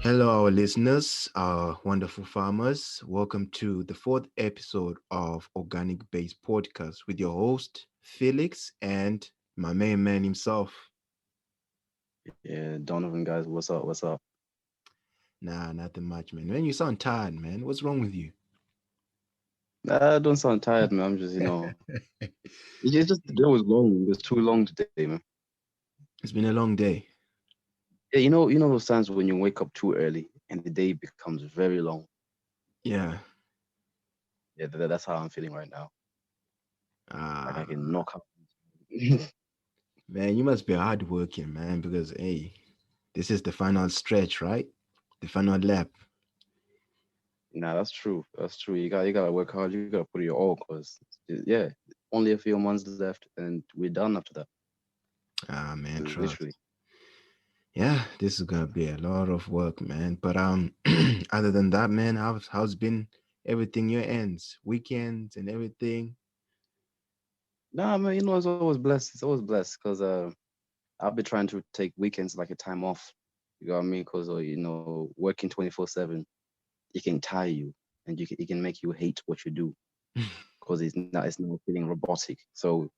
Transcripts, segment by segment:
Hello, our listeners, our wonderful farmers. Welcome to the fourth episode of Organic Based Podcast with your host, Felix, and my main man himself. Yeah, Donovan, guys, what's up? What's up? Nah, nothing much, man. Man, you sound tired, man. What's wrong with you? I don't sound tired, man. I'm just, it's just the day was long. It was too long today, man. It's been a long day. Yeah, those times when you wake up too early and the day becomes very long. Yeah. Yeah, that's how I'm feeling right now. Like I can Ah, knock out. man, you must be hard working, man, because, hey, this is the final stretch, right? The final lap. Nah, that's true. That's true. You gotta work hard. You gotta put your all, cause yeah, only a few months left, and we're done after that. Ah, man, Literally. trust. Yeah, this is gonna be a lot of work, man. But other than that, man, how's been everything your ends, weekends and everything? Nah, man. It's always blessed. It's always blessed, cause I've been trying to take weekends like a time off. You know what I mean? Because working 24/7, it can tire you, and it can make you hate what you do because it's not feeling robotic. So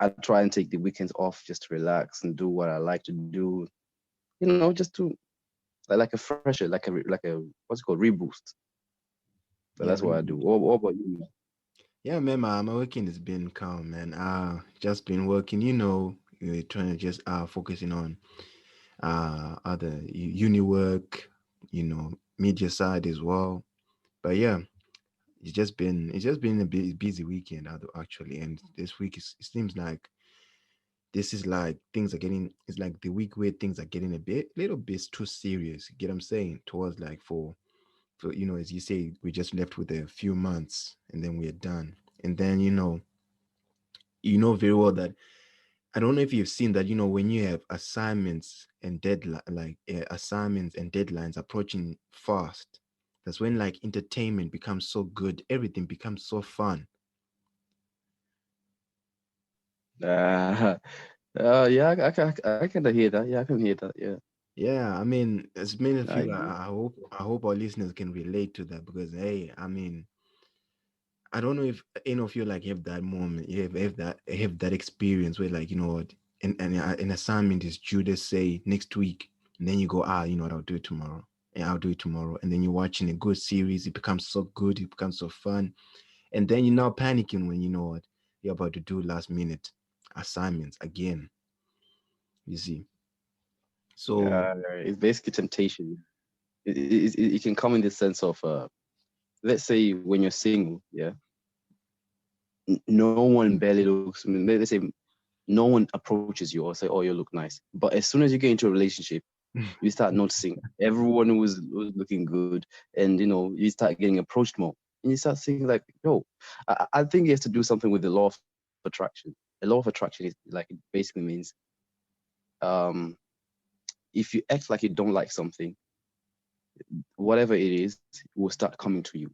I try and take the weekends off just to relax and do what I like to do. Just to like a fresher, like a what's it called, reboost. So Yeah, that's what I do. reboot. What about you, man? Yeah, man, my weekend has been calm, man. Just been working, trying to just focusing on other uni work, media side as well. But yeah, it's just been a busy weekend actually, and this week it seems like this is like things are getting it's like the week where things are getting a little bit too serious. You get what I'm saying? Towards like for as you say, we just left with a few months and then we're done. And then you know very well that I don't know if you've seen that, when you have assignments and deadlines approaching fast, that's when like entertainment becomes so good, everything becomes so fun. Uh, yeah, I can hear that. Yeah, I can hear that. Yeah, Yeah, I mean, as many of I you, agree. I hope our listeners can relate to that because hey, I mean, I don't know if any of you like have that moment, you have that experience where like what, an assignment is due to say next week, and then you go you know what, I'll do it tomorrow, and I'll do it tomorrow, and then you're watching a good series, it becomes so good, it becomes so fun, and then you're now panicking when you know what you're about to do last minute assignments again. You see, so It's basically temptation. It can come in the sense of let's say when you're single, yeah, no one barely looks. I mean, let's say no one approaches you or say, "Oh, you look nice." But as soon as you get into a relationship, you start noticing everyone who's looking good, and you start getting approached more, and you start thinking like, "Yo, I think it has to do something with the law of attraction." The law of attraction is like it basically means um, if you act like you don't like something, whatever it is, will start coming to you.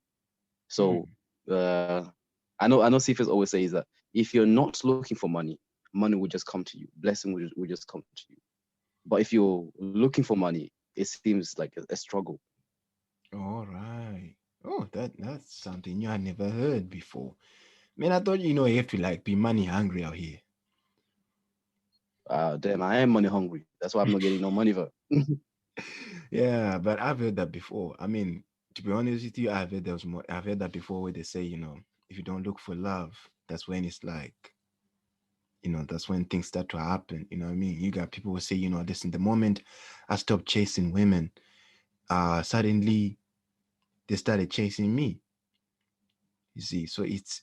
So mm, uh, I know Cephas always says that if you're not looking for money, money will just come to you. Blessing will just come to you. But if you're looking for money, it seems like a struggle. all right. Oh, that's something you had never heard before. Man, I thought you have to like be money hungry out here. Damn, I am money hungry. That's why I'm not getting no money for. Yeah, but I've heard that before. I mean, to be honest with you, I've heard that before where they say, if you don't look for love, that's when it's like, that's when things start to happen. You know what I mean? You got people who say, listen, the moment I stopped chasing women, suddenly they started chasing me. You see, so it's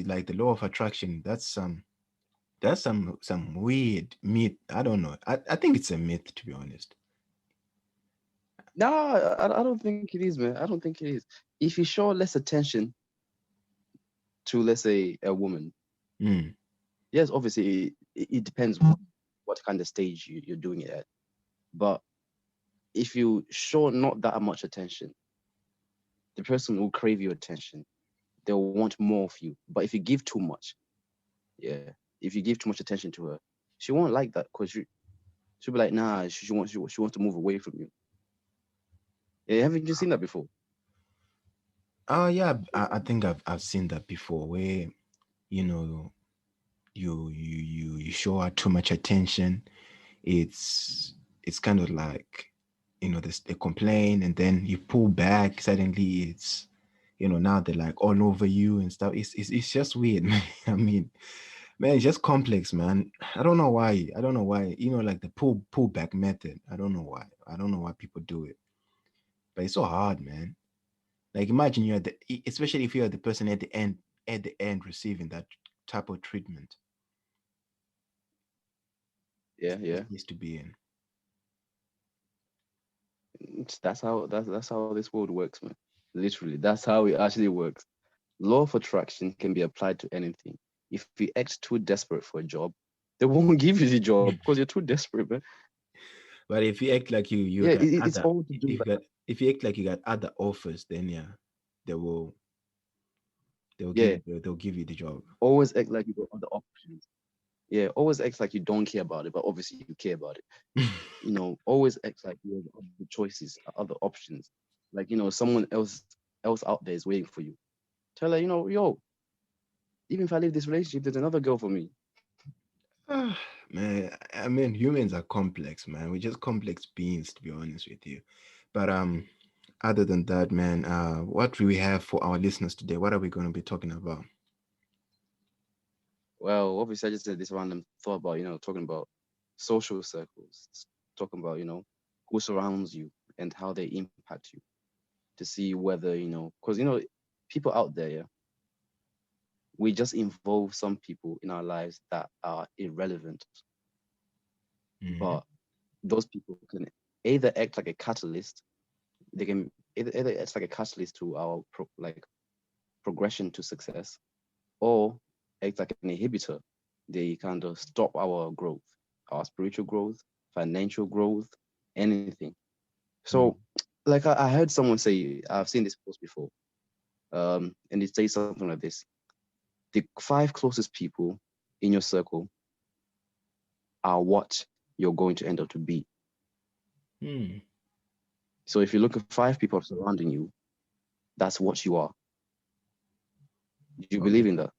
like the law of attraction. That's some weird myth. I don't know. I think it's a myth, to be honest. No, I don't think it is, man. I don't think it is. If you show less attention to, let's say, a woman, Mm, yes, obviously it depends what kind of stage you're doing it at. But if you show not that much attention, the person will crave your attention. They'll want more of you. But if you give too much, yeah, if you give too much attention to her, she won't like that because she'll be like, nah, she wants to move away from you. Haven't you seen that before? Oh yeah, I think I've seen that before where you know you show her too much attention. It's kind of like they complain and then you pull back. Suddenly it's now they're like all over you and stuff. It's just weird, man. I mean, man, it's just complex, man. I don't know why. I don't know why. Like the pull back method. I don't know why. I don't know why people do it, but it's so hard, man. Like imagine you're especially if you're the person at the end receiving that type of treatment. Yeah, It's yeah. a place to be in. That's how this world works, man. Literally, that's how it actually works. Law of attraction can be applied to anything. If you act too desperate for a job, they won't give you the job because you're too desperate, man. But if you act like you Yeah, got it's other all to do if like you got if you act like you got other offers, then yeah, they will they'll yeah, give you the job. always act like you got other options. Yeah, always act like you don't care about it, but obviously you care about it. Always act like you have other choices, other options. Like, someone else out there is waiting for you. Tell her, yo, even if I leave this relationship, there's another girl for me. Ah, man, I mean, humans are complex, man. We're just complex beings, to be honest with you. But other than that, man, what do we have for our listeners today? What are we going to be talking about? Well, obviously, I just said this random thought about, talking about social circles, talking about, who surrounds you and how they impact you to see whether, because, people out there, yeah, we just involve some people in our lives that are irrelevant, Mm-hmm. but those people can either act like a catalyst, they can either act like a catalyst to our progression to success, or act like an inhibitor. They kind of stop our growth, our spiritual growth, financial growth, anything. So, like I heard someone say, I've seen this post before, and it says something like this: the 5 closest people in your circle are what you're going to end up to be. Mm. So if you look at 5 people surrounding you, that's what you are. Do you believe Okay. in that?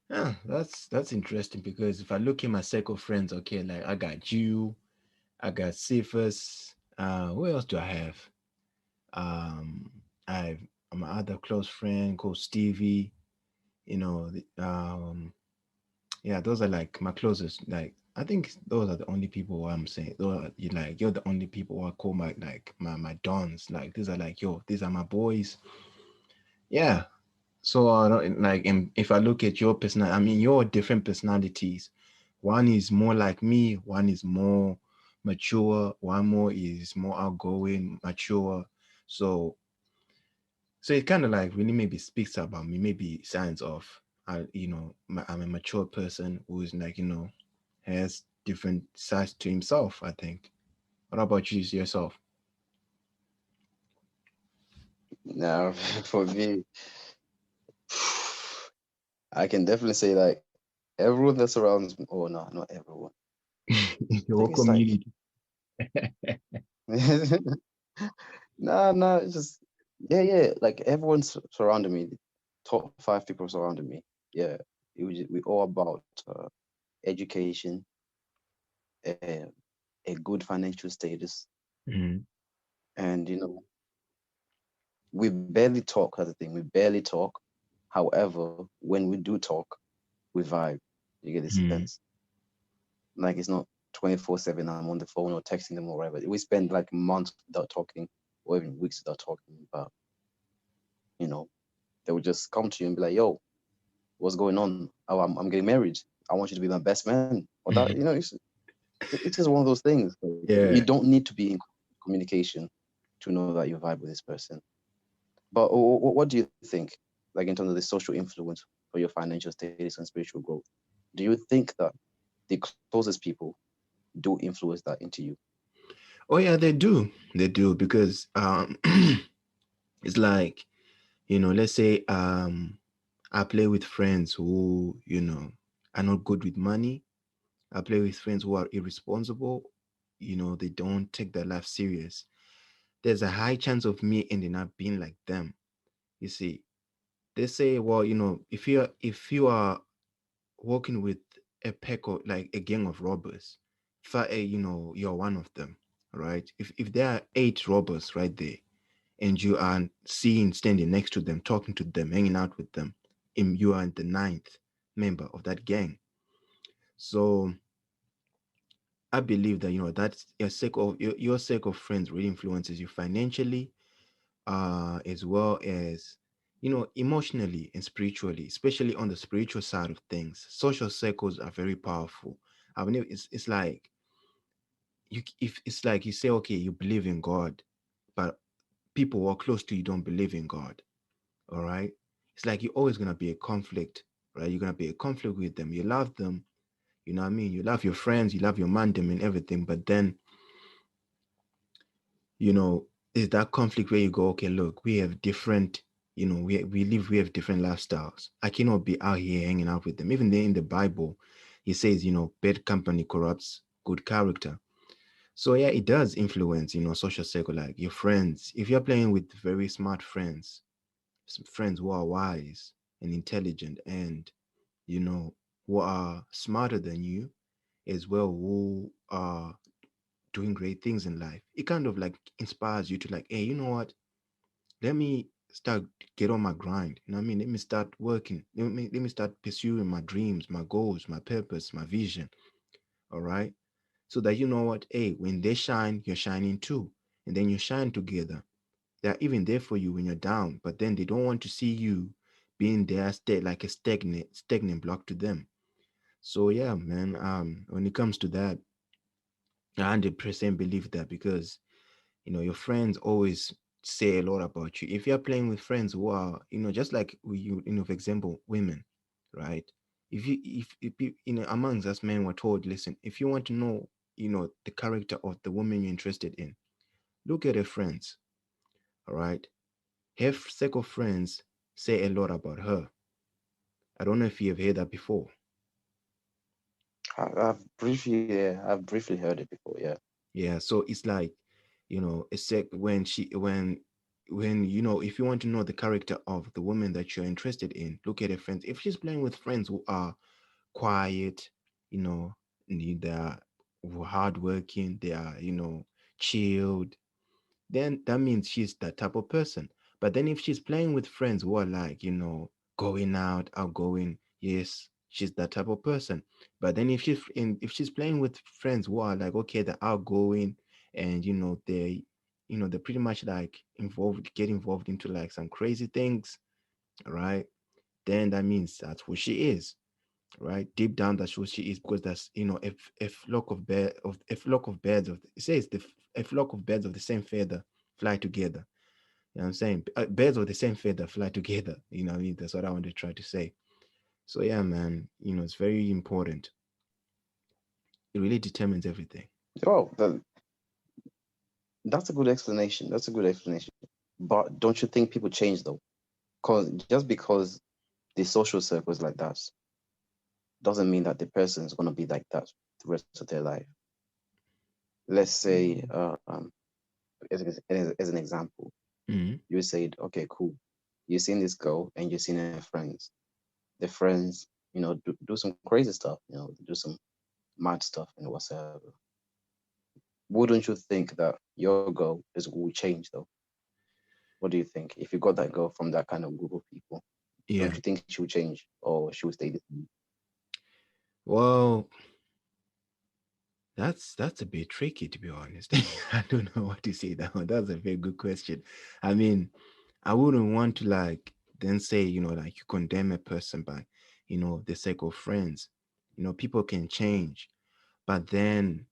Yeah, that's interesting because if I look in my circle of friends, okay, like I got you, I got Cephas. Who else do I have? Um, I've my other close friend called Stevie. Yeah, those are like my closest. Like I think those are the only people who I'm saying. You're the only people who I call my dons. Like these are like these are my boys. Yeah. So if I look at your personal, I mean your different personalities. One is more like me. One is more mature. One more is more outgoing, mature. So so it kind of like really maybe speaks about me, maybe signs of, I'm a mature person who is like, has different sides to himself, I think. What about you yourself? Now, for me, I can definitely say like everyone that surrounds me. Oh no, not everyone. I Your think it's like community. no, no, it's just yeah, yeah. Like everyone's surrounding me. The top 5 people surrounding me. Yeah, we all about education, uh, a good financial status, Mhm. and we barely talk. That's the thing. We barely talk. However, when we do talk, we vibe. You get the Mhm. sense. Like it's not 24/7. I'm on the phone or texting them or whatever. We spend like months without talking, or even weeks without talking. But you know, they would just come to you and be like, "Yo, what's going on? Oh, I'm getting married. I want you to be my best man." Or that, it's just one of those things. You Yeah. don't need to be in communication to know that you vibe with this person. But what do you think, like in terms of the social influence for your financial status and spiritual growth? Do you think that the closest people do influence that into you? Oh yeah, they do. They do because it's like, let's say I play with friends who, are not good with money. I play with friends who are irresponsible. They don't take their life serious. there's a high chance of me ending up being like them. You see, they say, well, if you are working with a pack of like a gang of robbers, you're one of them, right? If there are eight robbers right there, and you are seeing standing next to them, talking to them, hanging out with them, and you are the ninth member of that gang. So I believe that that's your circle of friends really influences you financially, as well as emotionally and spiritually, especially on the spiritual side of things. Social circles are very powerful. I mean, it's like if it's like you say, okay, you believe in God, but people who are close to you don't believe in God. All right, it's like you're always gonna be a conflict, right? You're gonna be a conflict with them. You love them, you know what I mean? You love your friends, you love your man, them, and everything, but then you know, is that conflict where you go, okay, look, we have different, we have different lifestyles. I cannot be out here hanging out with them. Even there in the Bible, he says, bad company corrupts good character. So yeah, it does influence, social circle, like your friends. If you're playing with very smart friends, friends who are wise and intelligent and, you know, who are smarter than you as well, who are doing great things in life, it kind of like inspires you to like, hey, you know what? Let me start get on my grind. You know what I mean? Let me start working. Let me start pursuing my dreams, my goals, my purpose, my vision. All right. So that you know what, hey, when they shine, you're shining too. And then you shine together. They're even there for you when you're down, but then they don't want to see you being there like a stagnant block to them. So yeah, man. When it comes to that, I 100% believe that because your friends always say a lot about you. If you're playing with friends who are, just like for example, women, right? If amongst us men were told, listen, if you want to know, the character of the woman you're interested in, look at her friends, all right? Her circle of friends say a lot about her. I don't know if you've heard that before. I've briefly heard it before. Yeah. Yeah, so it's like, it's like when if you want to know the character of the woman that you're interested in, look at her friends. If she's playing with friends who are quiet, you know, they're hardworking, they are, chilled, then that means she's that type of person. But then if she's playing with friends who are like, going out, outgoing, yes, she's that type of person. But then if she's playing with friends who are like, okay, they're outgoing and they're pretty much like get involved into like some crazy things, right? Then that means that's who she is, right? Deep down, that's who she is because that's a flock of birds of it says a flock of birds of the same feather fly together. You know what I'm saying? Birds of the same feather fly together. You know what I mean? That's what I want to try to say. So yeah, man, it's very important. It really determines everything. Oh, that's a good explanation. That's a good explanation. But don't you think people change though? Because just because the social circle is like that doesn't mean that the person is going to be like that the rest of their life. Let's say, as an example, Mm-hmm. you said, okay, cool. You've seen this girl and you've seen her friends. The friends, do some crazy stuff, do some mad stuff and whatsoever. Wouldn't you think that your girl is will change though? What do you think? If you got that girl from that kind of group of people, don't Yeah. you think she will change or she will stay the same? Well, that's a bit tricky to be honest. I don't know what to say that one. That's a very good question. I mean, I wouldn't want to like then say, like you condemn a person by, the sake of friends. People can change, but then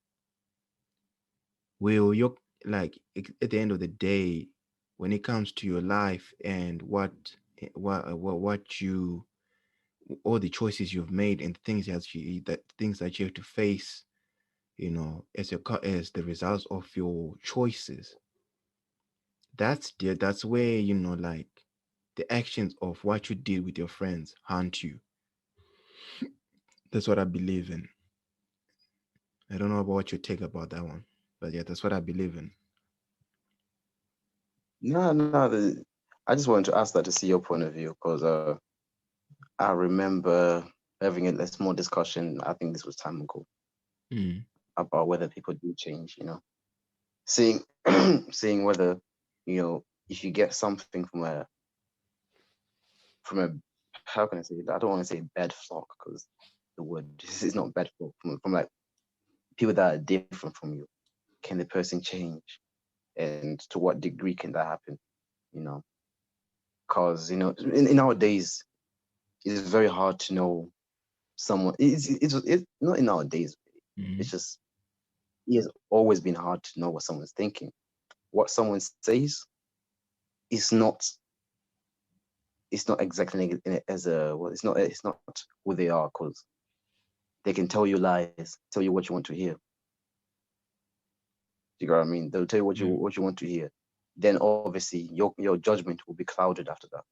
will you like at the end of the day, when it comes to your life and what you all the choices you've made and things that you have to face, as the results of your choices, that's where like the actions of what you did with your friends haunt you. That's what I believe in. I don't know about what you take about that one, but yeah, that's what I believe in. No. I just wanted to ask that to see your point of view because I remember having a small discussion. I think this was time ago Mm. about whether people do change. Seeing seeing whether if you get something from a how can I say it? I don't want to say bad flock because the word is not bad flock from like people that are different from you. Can the person change, and to what degree can that happen? You know, because in nowadays it's very hard to know someone. It's not in nowadays. It's Mm. just it has always been hard to know what someone's thinking. What someone says is not exactly as a well. It's not who they are because they can tell you lies, tell you what you want to hear. You know what I mean? They'll tell you what you Mm. what you want to hear. Then obviously your judgment will be clouded after that.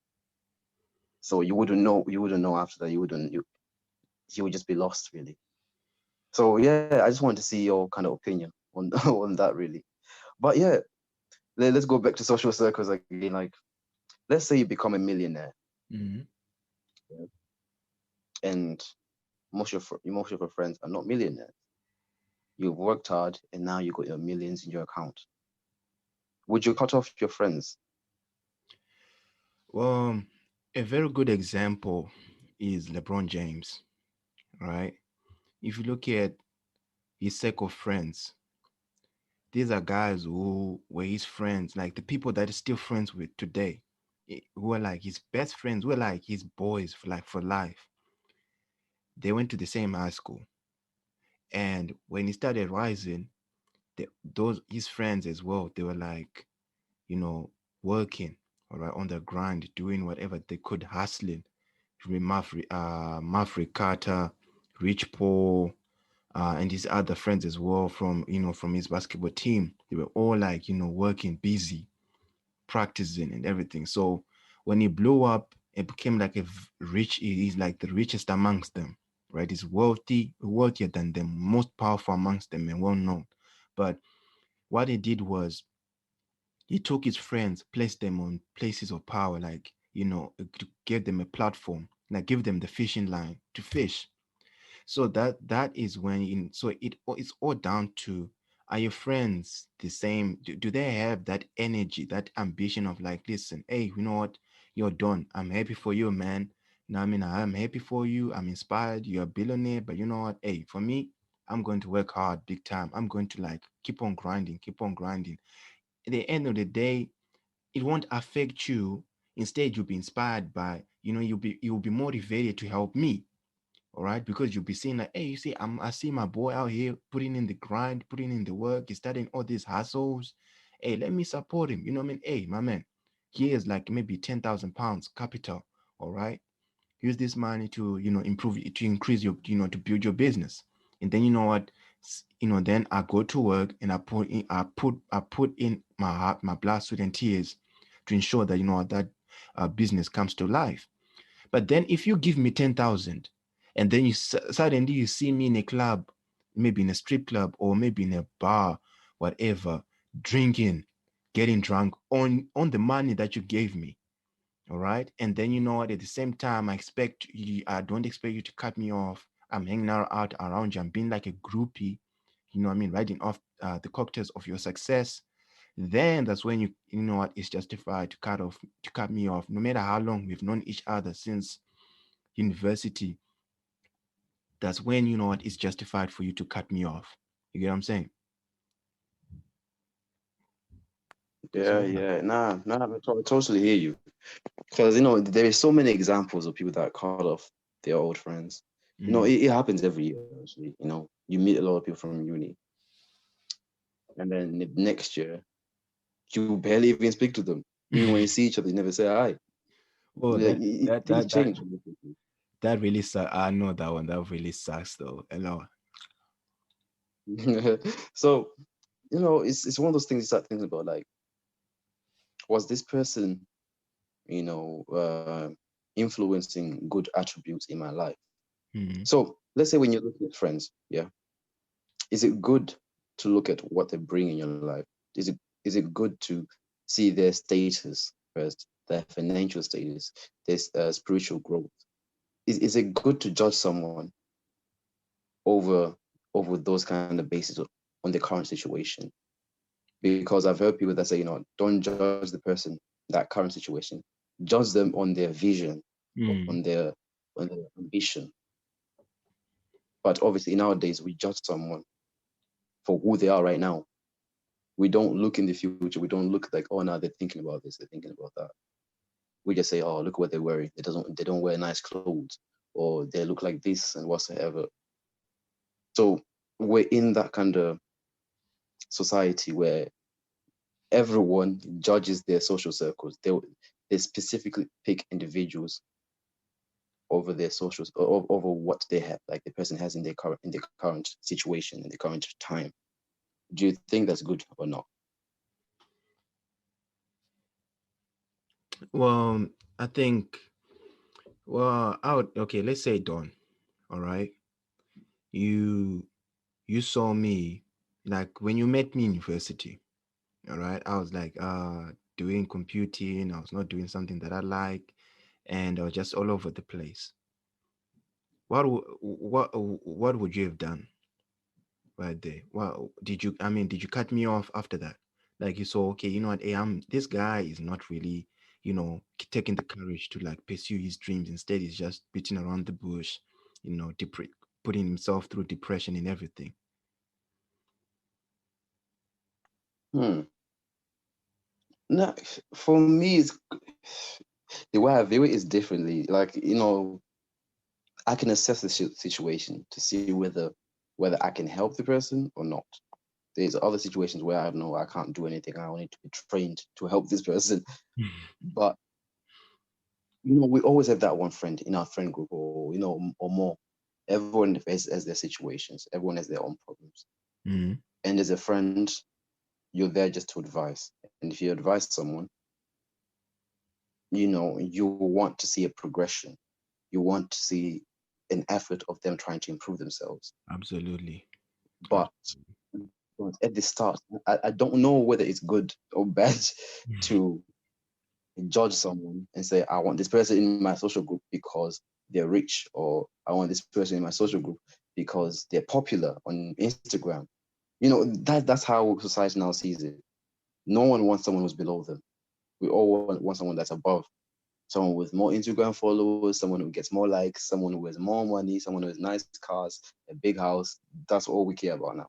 So you wouldn't know. You wouldn't know after that. You would just be lost really. So yeah, I just wanted to see your kind of opinion on on that really. But yeah, let's go back to social circles again. Like, let's say you become a millionaire, Mm. yeah, and most of your friends are not millionaires. You've worked hard, and now you got your millions in your account. Would you cut off your friends? Well, a very good example is LeBron James, right? If you look at his circle of friends, these are guys who were his friends, like the people that he's still friends with today, who are like his best friends, who are like his boys for like for life. They went to the same high school, and when he started rising, those his friends as well, they were like, you know, working, all right, on the grind, doing whatever they could, hustling. Maverick Carter, Rich Paul, and his other friends as well from from his basketball team. They were all like working, busy, practicing, and everything. So when he blew up, it became like rich. He's like the richest amongst them, right? He's wealthy, wealthier than them, most powerful amongst them, and well known. But what he did was he took his friends, placed them on places of power, like to give them a platform, like give them the fishing line to fish. So that is when so it's all down to, are your friends the same? Do they have that energy, that ambition of like, listen, hey, you know what, you're done, I'm happy for you, man. Now I mean, I'm happy for you, I'm inspired, you're a billionaire, but you know what, hey, for me, I'm going to work hard big time, I'm going to like keep on grinding. At the end of the day, it won't affect you. Instead, you'll be inspired by, you'll be motivated to help me. All right, because you'll be seeing like, hey, you see, I see my boy out here putting in the grind, putting in the work, he's starting all these hustles. Hey, let me support him. You know what I mean? Hey, my man, here's like maybe 10,000 pounds capital. All right, use this money to improve it, to increase your, to build your business. And then you know what, then I go to work and I put in my heart, my blood, sweat, and tears to ensure that that business comes to life. But then if you give me 10,000, and then suddenly you see me in a club, maybe in a strip club or maybe in a bar, whatever, drinking, getting drunk on the money that you gave me. All right. And then you know what? At the same time, I don't expect you to cut me off. I'm hanging out around you. I'm being like a groupie, you know what I mean, riding off the cocktails of your success. Then that's when you know what, it's justified to cut me off, no matter how long we've known each other since university. That's when you know what, it's justified for you to cut me off. You get what I'm saying? So Yeah, yeah. yeah. Nah, I totally hear you. Because there is so many examples of people that cut off their old friends. Mm. It happens every year actually. You meet a lot of people from uni, and then next year you barely even speak to them. Even when you see each other, you never say hi. Well, Like, that that things that that change. that really sucks. I know that one. That really sucks though. Hello. So it's one of those things you start thinking about. Like, was this person, you know, uh, influencing good attributes in my life? Mm. So let's say when you're looking at friends, yeah, is it good to look at what they bring in your life? Is it good to see their status first, their financial status, their spiritual growth. Is it good to judge someone over those kind of bases on the current situation? Because I've heard people that say, don't judge the person that current situation, judge them on their vision, Mm, on their ambition. But obviously nowadays we judge someone for who they are right now. We don't look in the future. We don't look like, oh, now they're thinking about this, they're thinking about that. We just say, oh, look what they're wearing. They don't wear nice clothes, or they look like this and whatsoever. So we're in that kind of society where everyone judges their social circles. They specifically pick individuals over their socials, over what they have, like the person has in their current situation, in the current time. Do you think that's good or not? well, I think, well, okay, let's say Don. All right. You you saw me like when you met me in university. All right. I was like doing computing. I was not doing something that I like, and I was just all over the place. What would you have done right there? Well, did you cut me off after that? Like you saw, okay, you know what, hey, this guy is not really, taking the courage to like pursue his dreams. Instead, he's just beating around the bush, putting himself through depression and everything. Hmm. No, for me, the way I view it is differently. Like, I can assess the situation to see whether I can help the person or not. There's other situations where I know I can't do anything. I need to be trained to help this person. But we always have that one friend in our friend group, or or more. Everyone has their situations. Everyone has their own problems. Mhm. And as a friend, you're there just to advise. And if you advise someone, you want to see a progression. You want to see an effort of them trying to improve themselves. Absolutely. But, at the start, I don't know whether it's good or bad to judge someone and say, I want this person in my social group because they're rich, or I want this person in my social group because they're popular on Instagram. That's how society now sees it. No one wants someone who's below them. We all want someone that's above, someone with more Instagram followers, someone who gets more likes, someone who has more money, someone who has nice cars, a big house. That's all we care about now.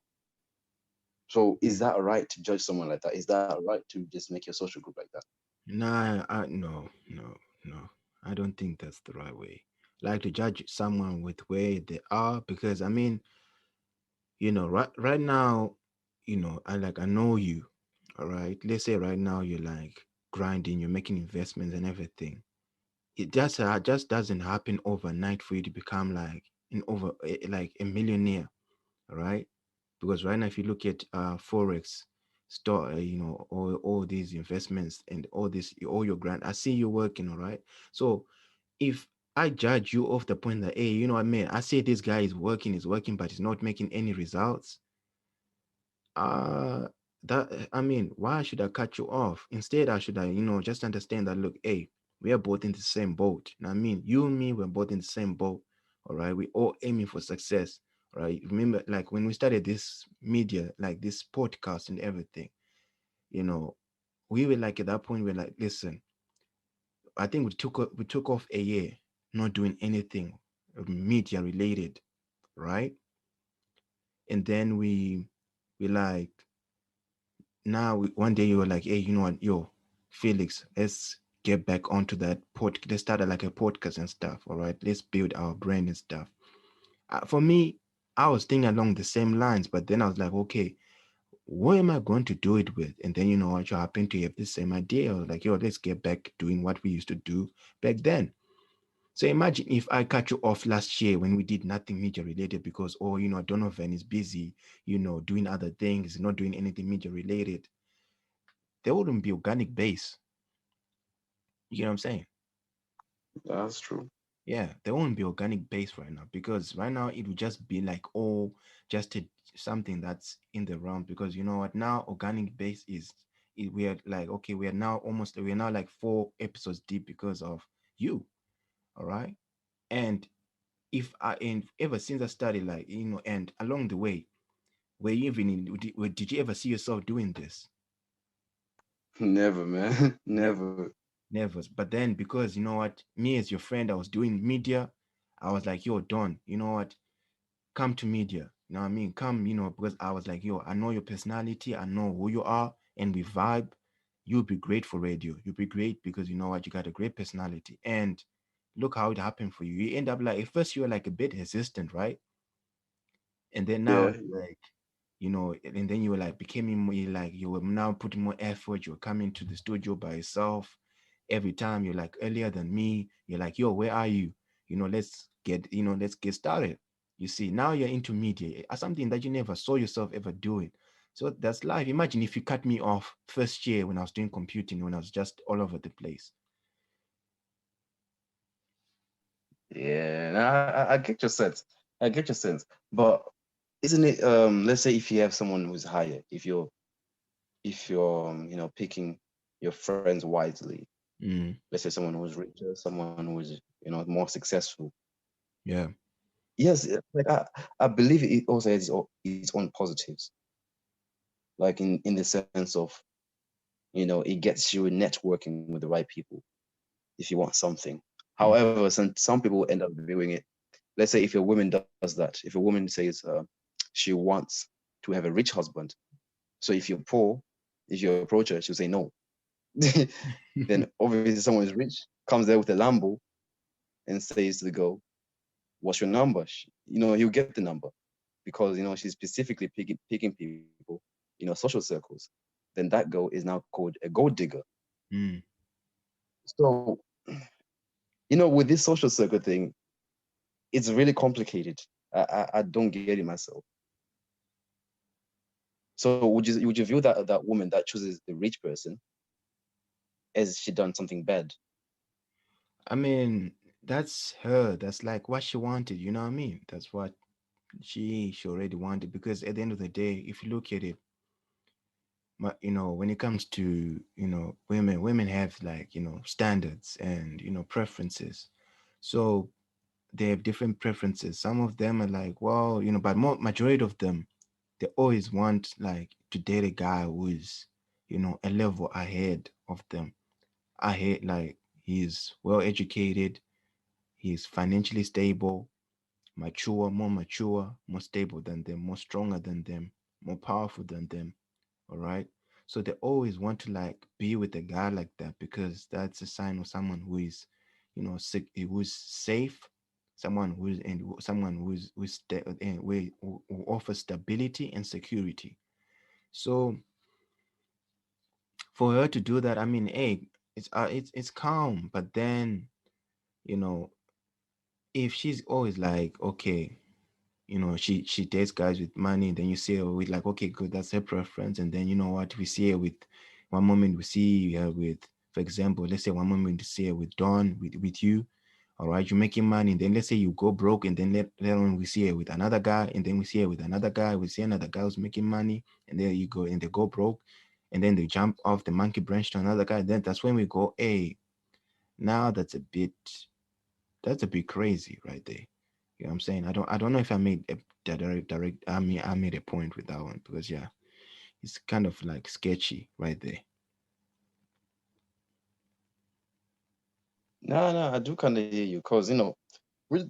So is that right to judge someone like that? Is that right to just make your social group like that? Nah, no, no, no. I don't think that's the right way. Like to judge someone with where they are, because I mean, right now, I know you. All right. Let's say right now you're like grinding, you're making investments and everything. It just doesn't happen overnight for you to become like like a millionaire. All right. Because right now, if you look at forex store, all these investments and all your grant, I see you working. All right. So if I judge you off the point that, hey, you know what, man, I say this guy is working, but he's not making any results. uh that, I mean, why should I cut you off? Instead, I should, just understand that, look, hey, we are both in the same boat. I mean, you and me, we're both in the same boat. All right, we all aiming for success. All right, remember, like when we started this media, like this podcast and everything, you know we were like, at that point, we're like, listen, I think we took off a year not doing anything media related, right? And then we like, now one day you were like, hey, you know what, yo, Felix, let's get back onto that let's start like a podcast and stuff. All right, let's build our brand and stuff. For me, I was thinking along the same lines, but then I was like, okay, what am I going to do it with? And then, what, you happen to have the same idea. I was like, yo, let's get back doing what we used to do back then. So imagine if I cut you off last year when we did nothing media related because, oh, Donovan is busy, doing other things, not doing anything media related. There wouldn't be organic base. You know what I'm saying? That's true. Yeah, there won't be organic base right now, because right now it would just be like, oh, just something that's in the realm, because you know what, now organic base we are like, okay, we are now like 4 episodes deep because of you. All right. And if I and ever since I started, like, and along the way, were you even did you ever see yourself doing this? Never, man. Never. Never. Never. But then, because you know what, me as your friend, I was doing media. I was like, yo, Don, you know what? Come to media. You know what I mean? Come, because I was like, yo, I know your personality, I know who you are, and we vibe. You'll be great for radio. You'll be great because you know what, you got a great personality. And look how it happened for you. You end up like, at first you were like a bit hesitant, right? And then now Yeah. it's like, and then you were like becoming more, you were now putting more effort. You're coming to the studio by yourself every time. You're like earlier than me. You're like, yo, where are you? Let's get started. You see, now you're into media, something that you never saw yourself ever doing. So that's life. Imagine if you cut me off first year when I was doing computing, when I was just all over the place. Yeah. I get your sense. I get your sense. But isn't it let's say if you have someone who's higher, if you're picking your friends wisely, Mm, let's say someone who's richer, someone who's more successful. yeah. Yes, like I believe it also has its own positives, like in the sense of it gets you networking with the right people if you want something. Mm, However, some people end up viewing it. Let's say if a woman does that, if a woman says she wants to have a rich husband, so if you're poor, if you approach her, she'll say no. Then obviously someone is rich, comes there with a Lambo and says to the girl, "What's your number?" He'll get the number because she's specifically picking people, social circles. Then that girl is now called a gold digger. mm. So, with this social circle thing, it's really complicated. I don't get it myself. So would you view that woman that chooses the rich person as she done something bad? I mean, that's her. That's like what she wanted. You know what I mean? That's what she already wanted. Because at the end of the day, if you look at it, when it comes to women have like standards and preferences. So they have different preferences. Some of them are like, well, but more majority of them, they always want like to date a guy who is a level ahead of them. Ahead, like he's well educated, he's financially stable, mature, more stable than them, more stronger than them, more powerful than them. All right. So they always want to like be with a guy like that because that's a sign of someone who is, who's safe, someone who offers stability and security. So for her to do that, I mean, hey, it's calm, but then you know if she's always like, okay, she dates guys with money, then you see her with like, okay, good, that's her preference. And then you know what, we see her with one moment, we see her with, for example, let's say one moment we see her with Don, with you. All right, you're making money, and then let's say you go broke, and then later on we see her with another guy, and then we see her with another guy, we see another guy who's making money, and there you go, and they go broke, and then they jump off the monkey branch to another guy. Then that's when we go, hey, now that's a bit crazy right there. You know what I'm saying? I don't know if I made a direct I made a point with that one because yeah, it's kind of like sketchy right there. No, no, I do kind of hear you because we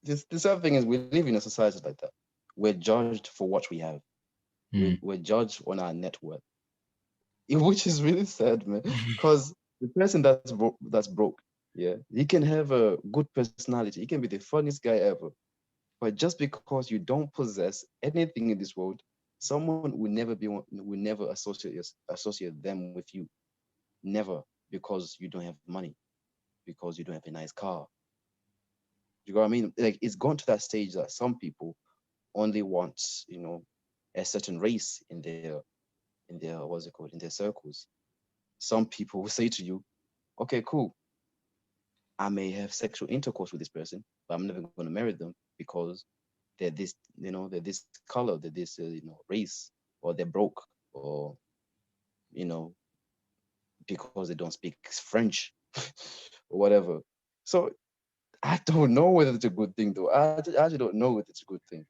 this other thing is we live in a society like that. We're judged for what we have. Mm. We're judged on our net worth, which is really sad, man. Because the person that's broke, yeah, he can have a good personality. He can be the funniest guy ever, but just because you don't possess anything in this world, someone will never associate them with you. Never, because you don't have money, because you don't have a nice car. You know what I mean? Like it's gone to that stage that some people only want, a certain race in their what's it called, in their circles. Some people will say to you, okay, cool, I may have sexual intercourse with this person, but I'm never going to marry them because they're this color, they're this race, or they're broke, or you know because they don't speak French or whatever. So I don't know whether it's a good thing though. I actually don't know whether it's a good thing.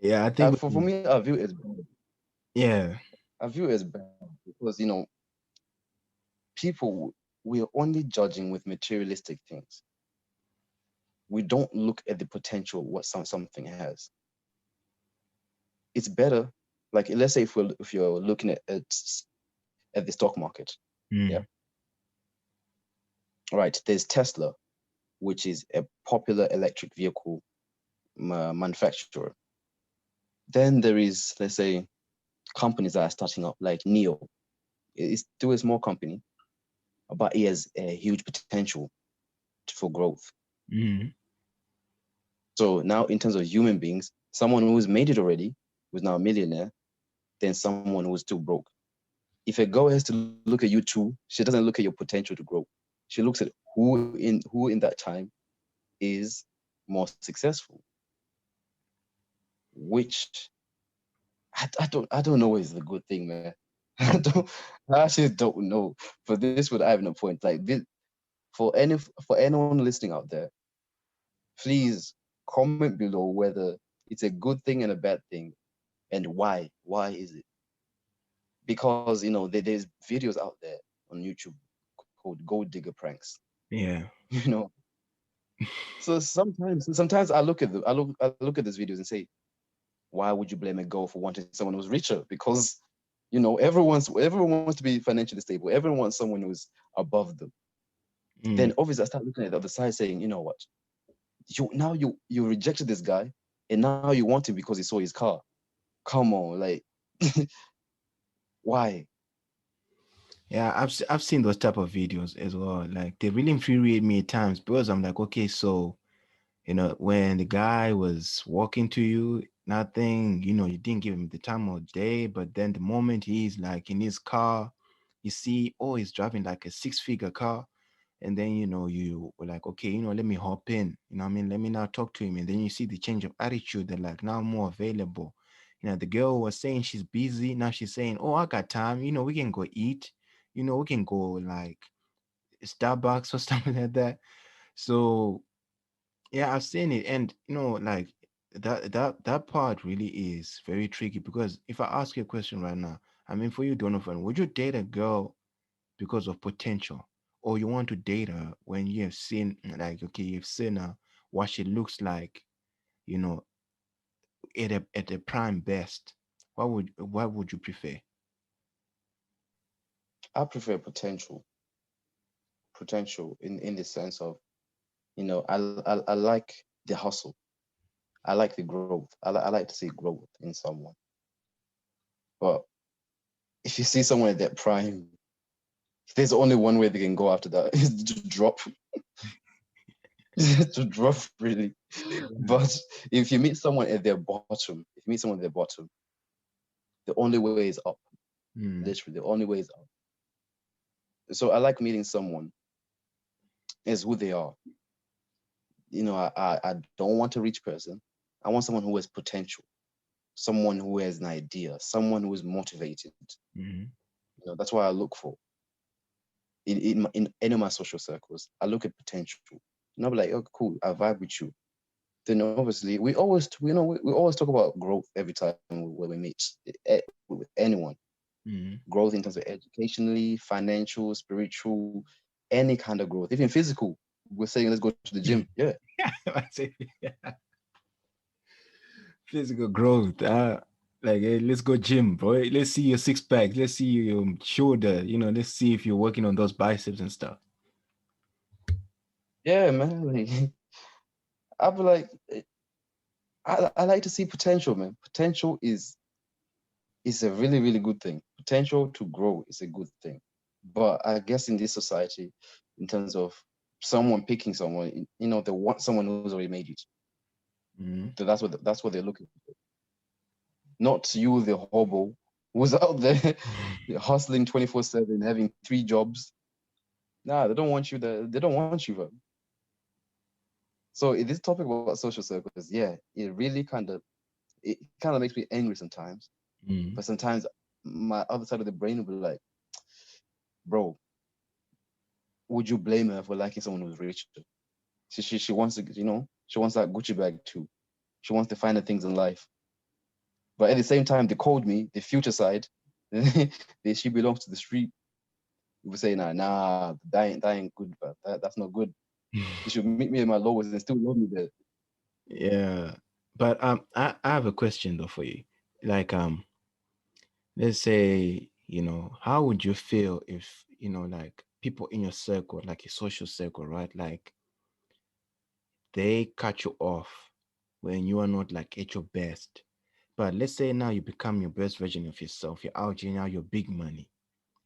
Yeah, I think For me, I view it as bad. yeah. I view it as bad because people, we are only judging with materialistic things. We don't look at the potential what something has. It's better, like let's say if you're looking at the stock market, yeah, Mm. right. There's Tesla, which is a popular electric vehicle manufacturer. Then there is, let's say, companies that are starting up like Neo. It's still a small company, but it has a huge potential for growth. Mm. So now, in terms of human beings, someone who's made it already, who's now a millionaire, than someone who's still broke. If a girl has to look at you too, she doesn't look at your potential to grow. She looks at who in that time is more successful, which I don't know is the good thing, man. I actually don't know. For this would I have no point. Like this, for anyone listening out there, please comment below whether it's a good thing and a bad thing, and why. Why is it? Because there's videos out there on YouTube called Gold Digger Pranks. Yeah. You know, so sometimes I look at these videos and say, why would you blame a girl for wanting someone who's richer? Because everyone wants to be financially stable. Everyone wants someone who's above them. Mm. Then obviously I start looking at the other side, saying, you know what, you rejected this guy, and now you want him because he saw his car. Come on, like why? Yeah, I've seen those type of videos as well. Like they really infuriate me at times because I'm like, okay, so when the guy was walking to you, nothing, you didn't give him the time of day, but then the moment he's like in his car, you see, oh, he's driving like a six-figure car. And then, you were like, okay, let me hop in, what I mean? Let me now talk to him. And then you see the change of attitude. They're like, now I'm more available. The girl was saying she's busy. Now she's saying, oh, I got time. We can go eat. We can go like Starbucks or something like that. So yeah, I've seen it, and like that part really is very tricky because if I ask you a question right now, I mean, for you, Donovan, would you date a girl because of potential, or you want to date her when you have seen, like, okay, you've seen her, what she looks like, you know, at a prime best? What would you prefer? I prefer potential in the sense of, I like the hustle. I like the growth. I like to see growth in someone. But if you see someone at that prime, there's only one way they can go after that is to drop, to drop really. But if you meet someone at their bottom, the only way is up. Mm, Literally, the only way is up. So I like meeting someone as who they are. I don't want a rich person. I want someone who has potential, someone who has an idea, someone who is motivated. mm, That's what I look for in any of my social circles. I look at potential. I'll be like, oh, cool, I vibe with you. Then obviously we always talk about growth every time when we meet with anyone. mm. Growth in terms of educationally, financial, spiritual, any kind of growth, even physical. We're saying let's go to the gym. Yeah. I say, physical growth. Like, hey, let's go gym, bro. Let's see your six pack. Let's see your shoulder. Let's see if you're working on those biceps and stuff. Yeah, man. Like, I'd be like, I like to see potential, man. Potential is a really, really good thing. Potential to grow is a good thing. But I guess in this society, in terms of someone picking someone, they want someone who's already made it. Mm. So that's what they're looking for. Not you, the hobo, who's out there hustling 24/7, having 3 jobs. Nah, they don't want you. They don't want you, bro. So in this topic about social circles, yeah, it kind of makes me angry sometimes. Mm. But sometimes my other side of the brain will be like, bro, would you blame her for liking someone who's richer? She wants to, she wants that Gucci bag too. She wants to find the things in life. But at the same time, they called me, the future side, she belongs to the street. You would say, nah, that ain't good, but that's not good. You should meet me at my lowest and still love me there. Yeah. But I have a question though for you. Like let's say, how would you feel if, like people in your circle, like a social circle, right? Like they cut you off when you are not like at your best. But let's say now you become your best version of yourself. You're out here now, you're big money,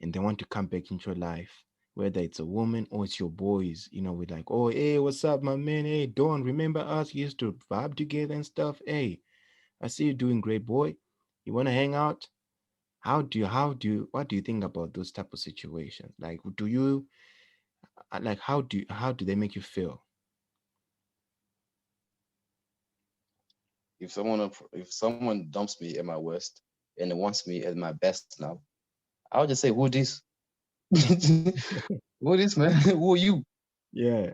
and they want to come back into your life, whether it's a woman or it's your boys, with like, oh, hey, what's up, my man? Hey, Don, remember us? We used to vibe together and stuff. Hey, I see you doing great, boy. You want to hang out? What do you think about those type of situations? Like, do you, like, how do they make you feel? If someone dumps me at my worst and wants me at my best now, I'll just say, who this? Who this, man? Who are you? Yeah.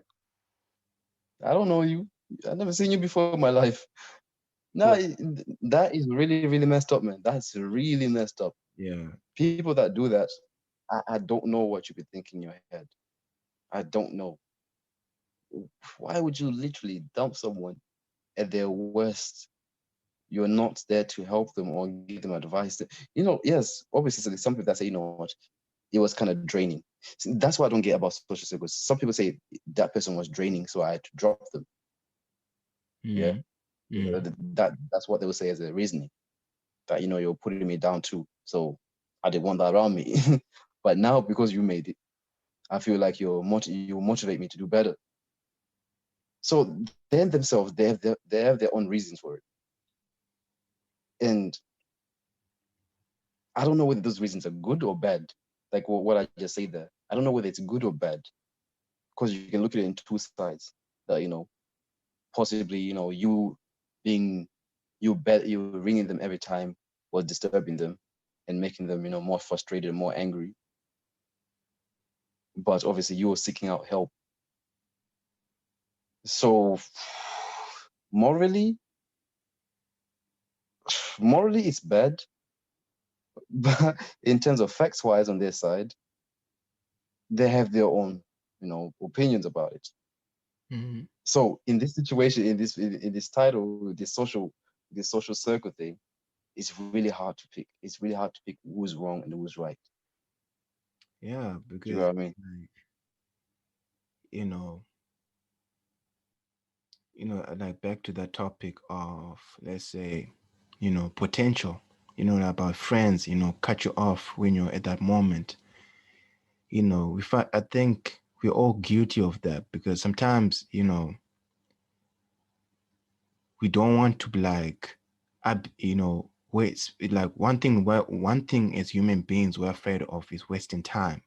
I don't know you. I've never seen you before in my life. No, Well, that is really, really messed up, man. That's really messed up. yeah. People that do that, I don't know what you be thinking in your head. I don't know. Why would you literally dump someone at their worst? You're not there to help them or give them advice. Yes, obviously, some people that say, you know what, it was kind of draining. See, that's what I don't get about social circles. Some people say that person was draining, so I had to drop them. Yeah, Mm, mm, that's what they would say as a reasoning. That you're putting me down too, so I didn't want that around me. But now because you made it, I feel like you motivate me to do better. So they themselves, they have their own reasons for it, and I don't know whether those reasons are good or bad. Like what I just said there, I don't know whether it's good or bad because you can look at it in two sides. That possibly you being you ringing them every time was disturbing them and making them more frustrated and more angry. But obviously you were seeking out help. So morally, morally it's bad, but in terms of facts wise on their side, they have their own opinions about it. mm. So in this situation, in this title, this social circle thing, it's really hard to pick. It's really hard to pick who's wrong and who's right. Yeah, Do you know because what I mean? like, you know, like back to the topic of, let's say, potential, about friends, cut you off when you're at that moment. I think we're all guilty of that because sometimes, we don't want to be like, wait, like one thing as human beings we're afraid of is wasting time.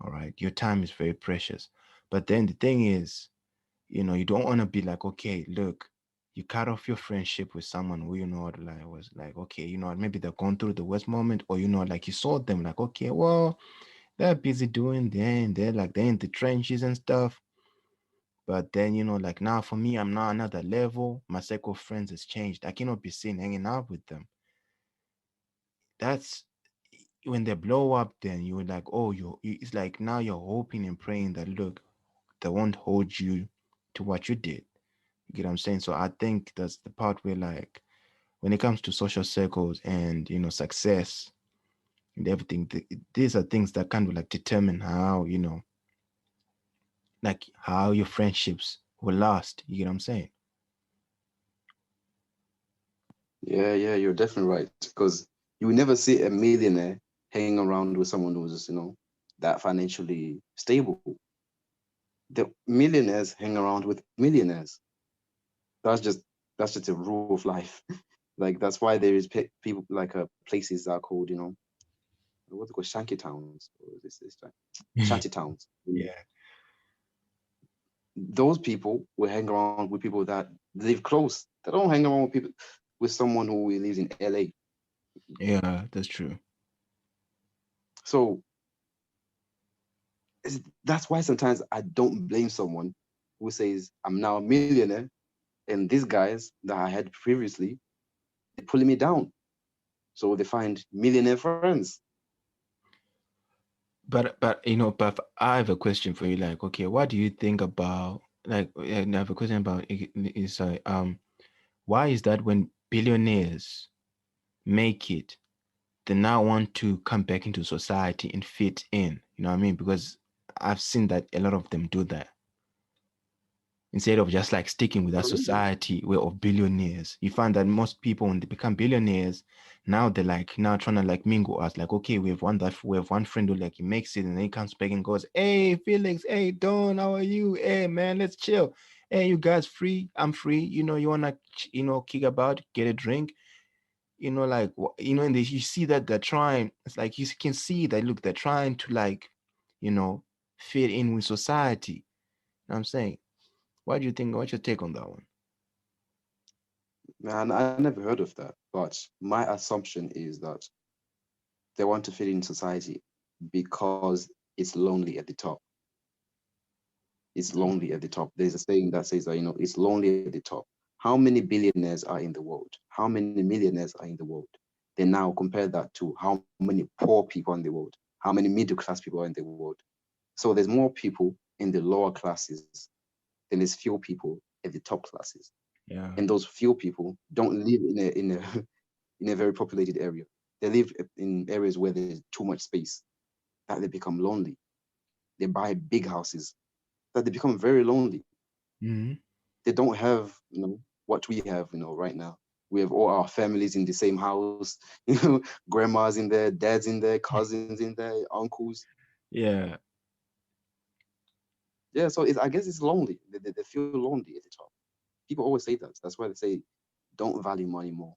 All right. Your time is very precious. But then the thing is, you don't want to be like, okay, look, you cut off your friendship with someone who like was like, okay, maybe they're going through the worst moment, or like you saw them like, okay, well, they're busy doing they're like they're in the trenches and stuff. But then, like now for me, I'm now another level. My circle of friends has changed. I cannot be seen hanging out with them. That's when they blow up, then you're like, oh, it's like now you're hoping and praying that, look, they won't hold you to what you did. You get what I'm saying? So I think that's the part where, like, when it comes to social circles and success and everything, these are things that kind of like determine how like how your friendships will last. You get what I'm saying? Yeah, you're definitely right. Because you will never see a millionaire hanging around with someone who's, that financially stable. The millionaires hang around with millionaires. That's just that's just a rule of life. Like that's why there is people like places that are called, what they call shanty towns or this time shanty towns. Yeah. Those people will hang around with people that live close. They don't hang around with people with someone who lives in LA. Yeah, that's true. So That's why sometimes I don't blame someone who says I'm now a millionaire, and these guys that I had previously, they're pulling me down. So they find millionaire friends. But but I have a question for you. Like, okay, what do you think about like? I have a question about is why is that when billionaires make it, they now want to come back into society and fit in? You know what I mean? Because I've seen that a lot of them do that instead of just like sticking with that society where of billionaires. You find that most people when they become billionaires, now they're like now trying to like mingle us, like, okay, we have one friend who like he makes it and then he comes back and goes, hey Felix, hey Don, how are you? Hey man, let's chill. Hey, you guys free? I'm free. You wanna kick about, get a drink, like and you see that they're trying. It's like you can see that look, they're trying to like, you know, fit in with society. You know what I'm saying? What do you think? What's your take on that one? Man, I never heard of that. But my assumption is that they want to fit in society because it's lonely at the top. It's lonely at the top. There's a saying that says that, it's lonely at the top. How many billionaires are in the world? How many millionaires are in the world? Then now compare that to how many poor people in the world, how many middle class people are in the world. So there's more people in the lower classes than there's few people at the top classes. Yeah. And those few people don't live in a very populated area. They live in areas where there's too much space, that they become lonely. They buy big houses, that they become very lonely. Mm-hmm. They don't have, what we have, right now. We have all our families in the same house, grandmas in there, dads in there, cousins in there, uncles. Yeah. Yeah, so I guess it's lonely. They feel lonely at the top. People always say that. That's why they say, don't value money more.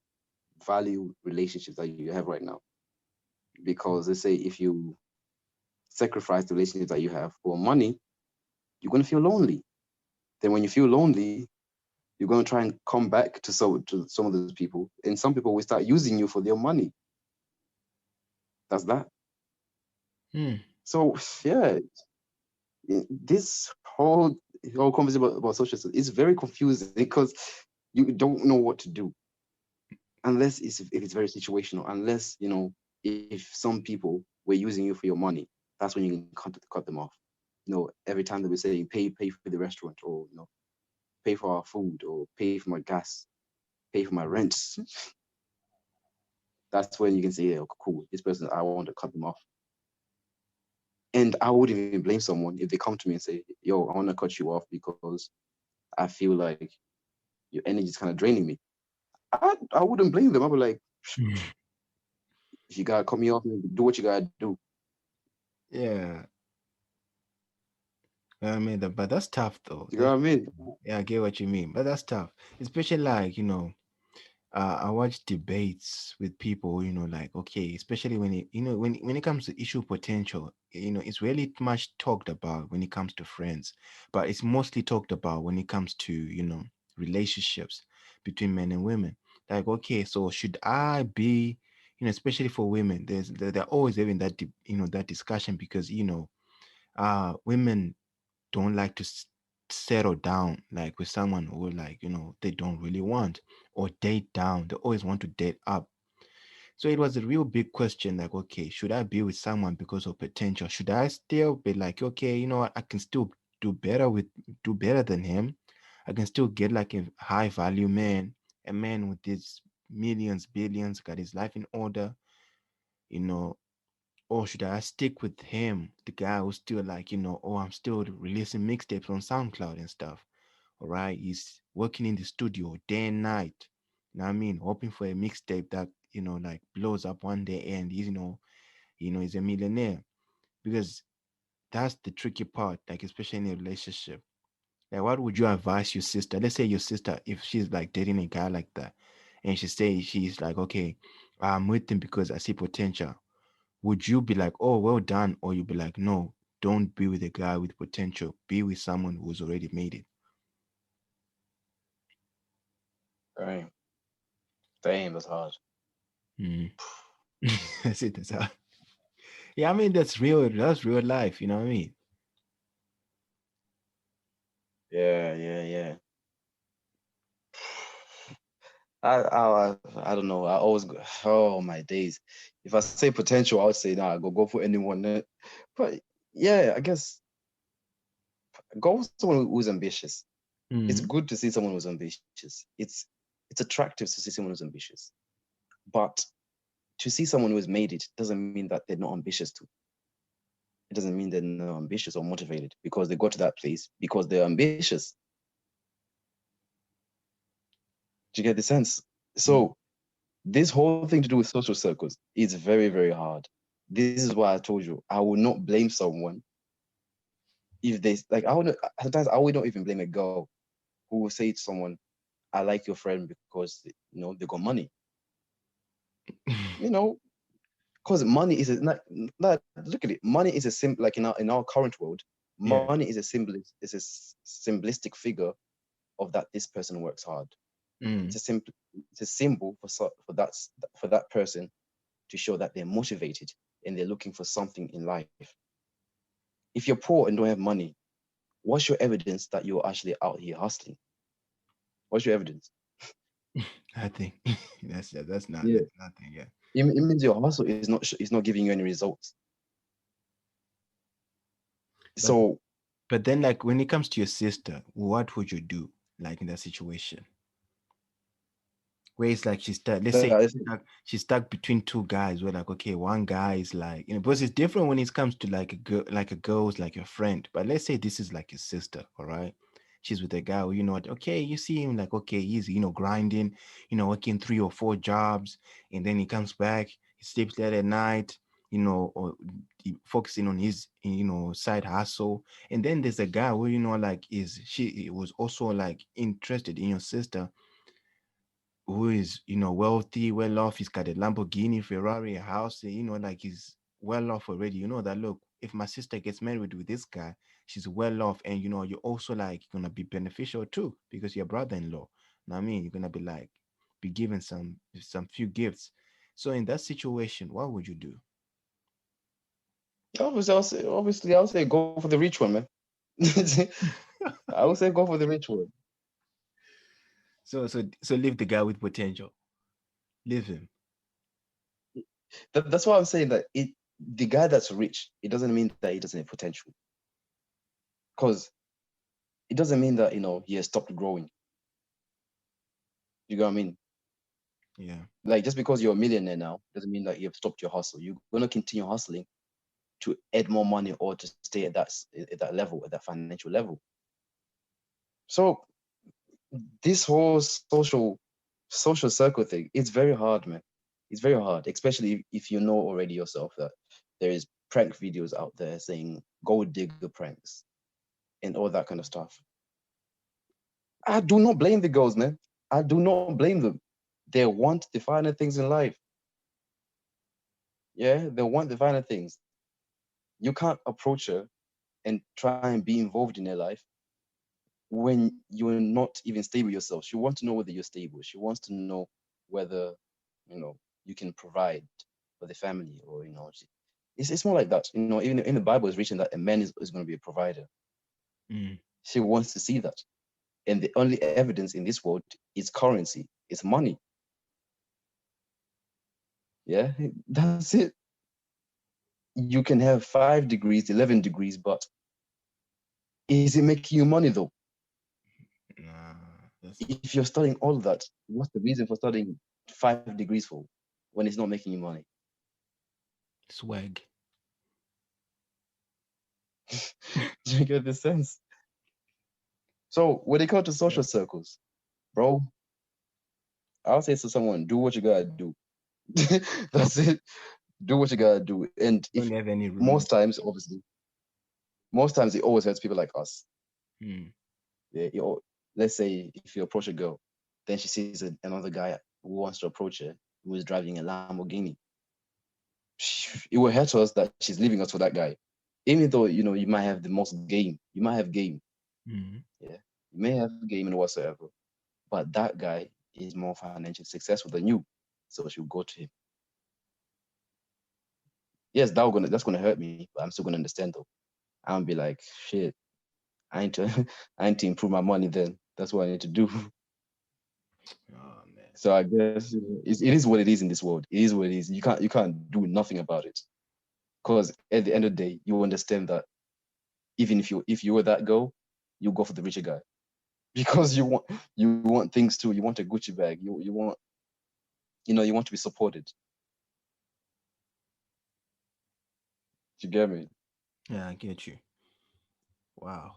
Value relationships that you have right now. Because they say if you sacrifice the relationships that you have for money, you're going to feel lonely. Then when you feel lonely, you're going to try and come back to some of those people. And some people will start using you for their money. That's that. Hmm. So yeah, this whole conversation about socialism is very confusing because you don't know what to do unless if it's very situational. Unless if some people were using you for your money, that's when you can cut them off. Every time they were saying pay for the restaurant, or pay for our food, or pay for my gas, pay for my rent. That's when you can say, yeah, cool, this person, I want to cut them off. And I wouldn't even blame someone if they come to me and say, yo, I want to cut you off because I feel like your energy is kind of draining me. I wouldn't blame them. I'd be like, if you gotta cut me off, do what you gotta do. Yeah. I mean, but that's tough though. You know what I mean? Yeah, I get what you mean, but that's tough. Especially like, I watch debates with people, like, okay, especially when when it comes to issue potential, it's really much talked about when it comes to friends, but it's mostly talked about when it comes to, relationships between men and women. Like, okay, so should I be, especially for women, they're always having that, that discussion because, women don't like to settle down like with someone who like they don't really want, or date down. They always want to date up. So it was a real big question, like, okay, should I be with someone because of potential? Should I still be like, okay, you know what, I can still do better than him. I can still get like a high value man, a man with his millions, billions, got his life in order, you know or should I stick with him, the guy who's still like, oh, I'm still releasing mixtapes on SoundCloud and stuff. All right. He's working in the studio day and night. You know what I mean? Hoping for a mixtape that, like blows up one day and he's, he's a millionaire. Because that's the tricky part, like especially in a relationship. Like what would you advise your sister? Let's say your sister, if she's like dating a guy like that, and she's like, okay, I'm with him because I see potential. Would you be like, oh, well done, or you be like, no, don't be with a guy with potential. Be with someone who's already made it. Damn, damn, that's hard. Mm. That's it. That's how. Yeah, I mean that's real. That's real life. You know what I mean? Yeah. I don't know. I always go, oh my days. If I say potential, I would say nah, go for anyone. But yeah, I guess go for someone who's ambitious. It's Mm. good to see someone who's ambitious. It's attractive to see someone who's ambitious. But to see someone who has made it doesn't mean that they're not ambitious too. It doesn't mean they're not ambitious or motivated because they got to that place because they're ambitious. Do you get the sense? Mm. So this whole thing to do with social circles is very, very hard. This is why I told you I will not blame someone if they like. I would sometimes I would not even blame a girl who will say to someone, "I like your friend because they got money." You know, because money is not look at it. Money is a like in our current world, Yeah. money is a symbolistic figure of that this person works hard. Mm. It's a symbol for that person to show that they're motivated and they're looking for something in life. If you're poor and don't have money, what's your evidence that you're actually out here hustling? What's your evidence? I think that's Yeah, nothing. Yeah. it means your hustle is not giving you any results. But So but then like when it comes to your sister, what would you do like in that situation? Where it's like she's stuck. Let's say that is, she's stuck between two guys. Where like, okay, one guy is like, because it's different when it comes to like a girl's like your friend. But let's say this is like your sister, all right? She's with a guy who, okay, you see him like, okay, he's grinding, working 3 or 4 jobs, and then he comes back, he sleeps late at night, or focusing on his side hustle. And then there's a guy who, like she was also like interested in your sister, who is wealthy, well off. He's got a Lamborghini, Ferrari, a house. Like he's well off already. You know that, look, if my sister gets married with this guy, she's well off, and you're also like gonna be beneficial too because your brother-in-law. Know what I mean, you're gonna be like be given some few gifts. So in that situation, what would you do? obviously I'll say go for the rich one, man. I would say go for the rich one. So leave the guy with potential. Leave him. That's why I'm saying that the guy that's rich, it doesn't mean that he doesn't have potential. Because it doesn't mean that he has stopped growing. You know what I mean? Yeah. Like just because you're a millionaire now doesn't mean that you have stopped your hustle. You're gonna continue hustling to add more money or to stay at that level, at that financial level. So this whole social circle thing, it's very hard, man. It's very hard, especially if you know already yourself that there is prank videos out there saying gold digger pranks and all that kind of stuff. I do not blame the girls, man. I do not blame them. They want the finer things in life. Yeah, they want the finer things. You can't approach her and try and be involved in her life when you're not even stable yourself. She wants to know whether you're stable. She wants to know whether you can provide for the family, or it's more like that. Even in the Bible, it's written that a man is going to be a provider. Mm. She wants to see that, and the only evidence in this world is currency, it's money. Yeah, that's it. You can have 5 degrees, 11 degrees, but is it making you money though? Nah, that's If you're studying all that, what's the reason for studying 5 degrees for when it's not making you money? swag. Do you get the sense? So when it comes to Yeah. social circles, bro, I'll say to someone, do what you gotta do. That's it. Do what you gotta do. And if Don't have any most rules. times, obviously, most times it always hurts people like us. Mm. Yeah, let's say if you approach a girl, then she sees another guy who wants to approach her, who is driving a Lamborghini. It will hurt us that she's leaving us for that guy. Even though you might have the most game, you might have game, Mm. yeah, you may have game and whatsoever, but that guy is more financially successful than you, so she'll go to him. Yes, that's gonna hurt me, but I'm still gonna understand though. I'm gonna be like, shit, I need to I need to improve my money. Then that's what I need to do. Oh man. So I guess it is what it is in this world. It is what it is. You can't do nothing about it. Because at the end of the day, you understand that even if you were that girl, you go for the richer guy because you want things too. You want a Gucci bag. You want you want to be supported. You get me? Yeah, I get you. Wow.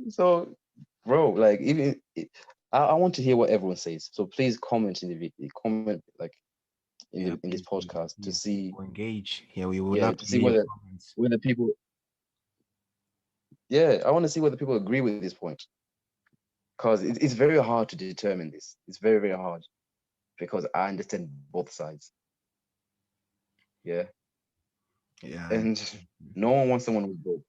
So, bro, like I want to hear what everyone says. So please comment in the video, comment like Yeah, in this please, podcast to please see, people engage. Yeah, we would yeah, love to to see hear your whether comments. whether people, yeah, I want to see whether people agree with this point because it's very hard to determine this. It's very very hard because I understand both sides. Yeah, Yeah. and no one wants someone who's broke.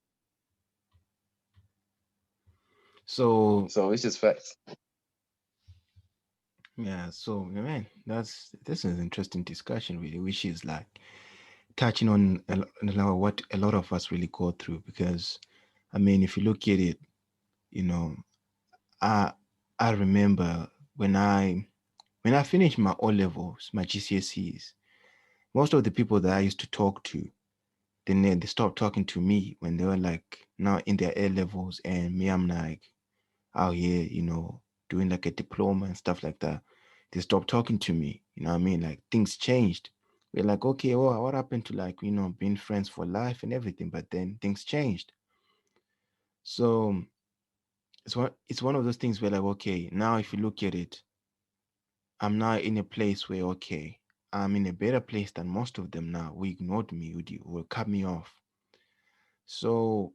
So So it's just facts. yeah, so man, this is an interesting discussion really, which is like touching on a lot of what a lot of us really go through because I mean if you look at it, you know, I I remember when I finished my O levels, my GCSEs, most of the people that I used to talk to, they stopped talking to me when they were like now in their A levels, and me, I'm like out here, doing like a diploma and stuff like that. They stopped talking to me. You know what I mean? Like things changed. We're like, okay, well, what happened to like, being friends for life and everything? But then things changed. So it's one of those things where like, okay, now if you look at it, I'm now in a place where, okay, I'm in a better place than most of them now. Who ignored me, who cut me off. So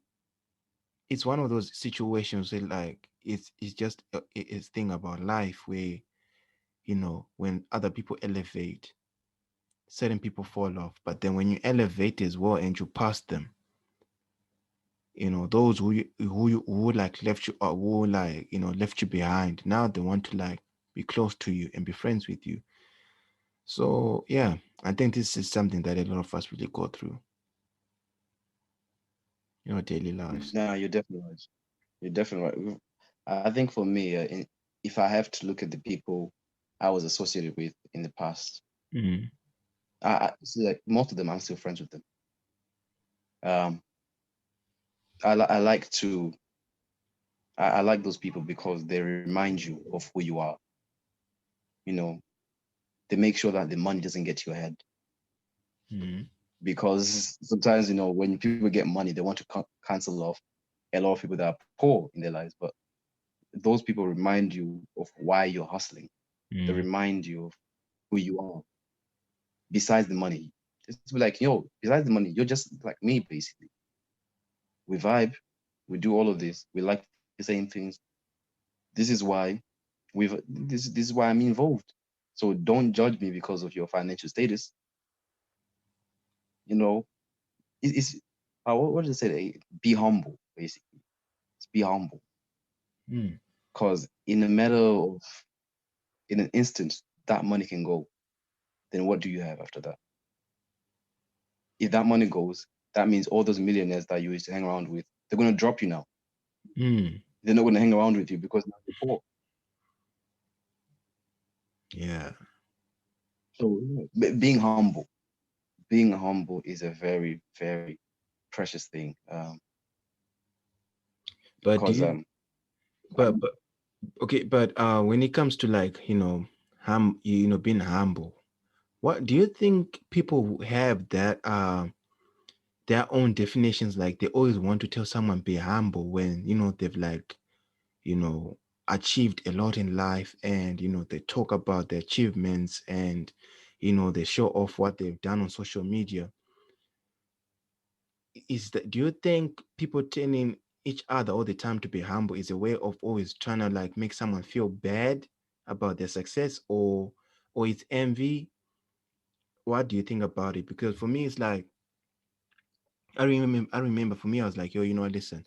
it's one of those situations where like it's just it's thing about life where when other people elevate, certain people fall off. But then when you elevate as well and you pass them, those who like left you or who like left you behind, now they want to like be close to you and be friends with you. So yeah, I think this is something that a lot of us really go through, daily lives. No, you're definitely right. You're definitely right. I think for me, if I have to look at the people I was associated with in the past, Mm. I see like most of them I'm still friends with them. Um, I like to I like those people because they remind you of who you are. You know, they make sure that the money doesn't get to your head Mm. because sometimes when people get money, they want to cancel off a lot of people that are poor in their lives, but those people remind you of why you're hustling. They Mm. remind you of who you are besides the money. Just be like, besides the money, you're just like me, basically. We vibe, we do all of this, we like the same things. This is why this is why I'm involved. So don't judge me because of your financial status. You know, it's what does it say? Be humble, basically. Just be humble. Mm. Because in an instant, that money can go. Then what do you have after that? If that money goes, that means all those millionaires that you used to hang around with, they're gonna drop you now. Mm. They're not gonna hang around with you because now you're poor. Yeah. So being humble is a very, very precious thing. But do Because you but okay, but when it comes to like, being humble, what do you think people have that their own definitions? Like they always want to tell someone be humble when they've like you know achieved a lot in life, and they talk about their achievements, and they show off what they've done on social media. Is that, do you think people telling each other all the time to be humble is a way of always trying to like make someone feel bad about their success, or it's envy? What do you think about it? Because for me it's like, I remember for me I was like, yo, listen,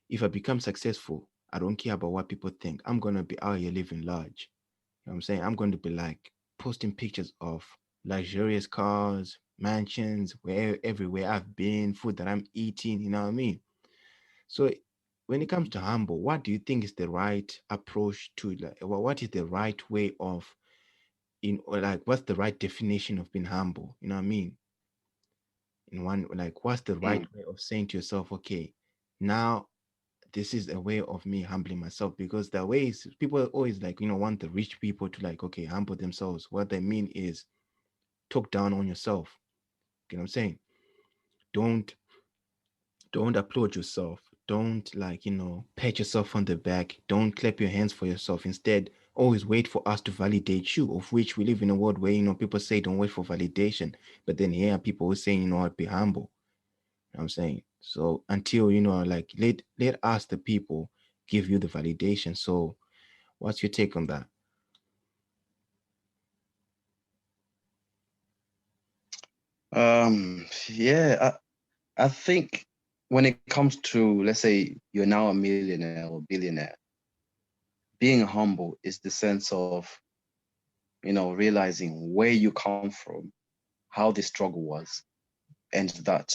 if I become successful, I don't care about what people think. I'm gonna be out here living large. You know what I'm saying? I'm going to be like posting pictures of luxurious cars, mansions, where everywhere I've been, food that I'm eating, you know what I mean? So when it comes to humble, what do you think is the right approach to, like, what is the right way of, or like, what's the right definition of being humble? You know what I mean? In one, like, what's the right Mm. way of saying to yourself, okay, now this is a way of me humbling myself? Because the ways people always, like, want the rich people to, like, okay, humble themselves. What they mean is talk down on yourself. You know what I'm saying? Don't don't applaud yourself. Don't, like, pat yourself on the back. Don't clap your hands for yourself. Instead, always wait for us to validate you, of which we live in a world where, people say don't wait for validation. But then here are people who saying, be humble. You know what I'm saying? So until, like, let us, the people, give you the validation. So what's your take on that? Yeah, I think when it comes to, let's say you're now a millionaire or billionaire, being humble is the sense of, realizing where you come from, how the struggle was, and that,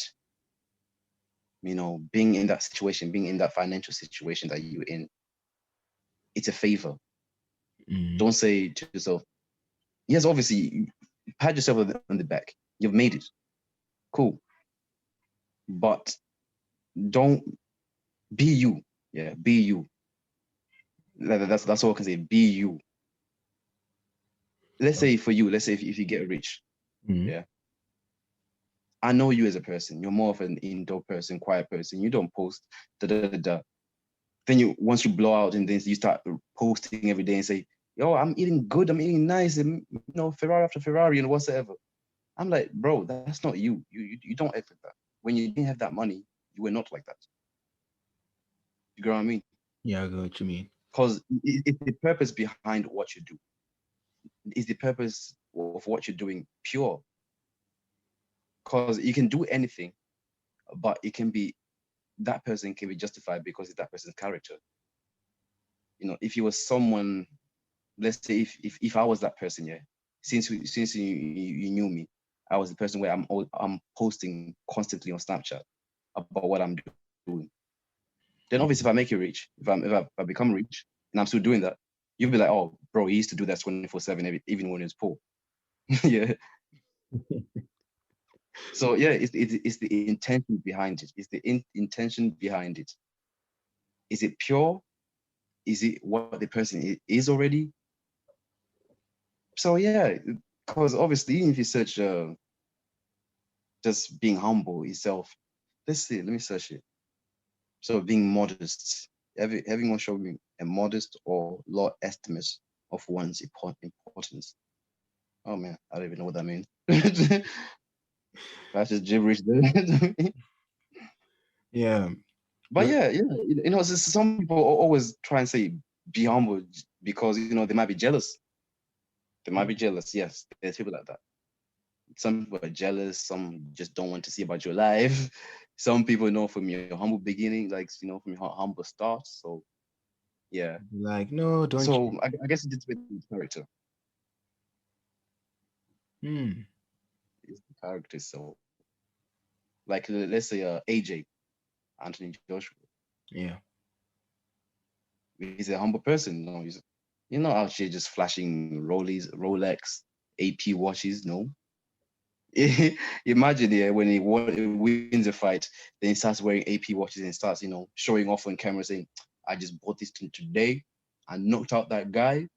being in that situation, being in that financial situation that you're in, it's a favor. Mm. Don't say to yourself, yes, obviously, pat yourself on the back. You've made it. Cool. But don't be you. Yeah, be you. That's all I can say. Be you. Let's say for you, let's say if you get rich, Mm. yeah. I know you as a person. You're more of an indoor person, quiet person. You don't post, da da da da. Then once you blow out and then you start posting every day and say, yo, I'm eating good, I'm eating nice, and Ferrari after Ferrari and whatsoever. I'm like, bro, that's not you. You don't act like that. When you didn't have that money, you were not like that. You get what I mean? Yeah, I get what you mean. Because it's the purpose behind what you do. Is the purpose of what you're doing pure? Because you can do anything, but it can be, that person can be justified because it's that person's character. If you were someone, let's say if I was that person, yeah, since you knew me, I was the person where I'm posting constantly on Snapchat about what I'm doing. Then obviously if I make it rich, if I become rich and I'm still doing that, you'll be like, oh, bro, he used to do that 24/7 even when he was poor. Yeah. So yeah, it's the intention behind it. It's the intention behind it. Is it pure? Is it what the person is already? So yeah, because obviously even if you search just being humble itself, let's see, let me search it. So being modest, having one show me a modest or low estimate of one's importance. Oh man, I don't even know what that means. That's just gibberish there. Yeah. But yeah, some people always try and say be humble because they might be jealous. They might be jealous. Yes, there's people like that. Some people are jealous. Some just don't want to see about your life. Some people know from your humble beginning, like from your humble start. So yeah. Like, no, don't So you? I guess it's with the character. Hmm. It's the character. So like let's say AJ, Anthony Joshua. Yeah. He's a humble person. He's not out here just flashing Rolex, AP watches. No. Imagine, yeah, when he wins a fight, then he starts wearing AP watches and starts, showing off on camera saying, I just bought this thing today. I knocked out that guy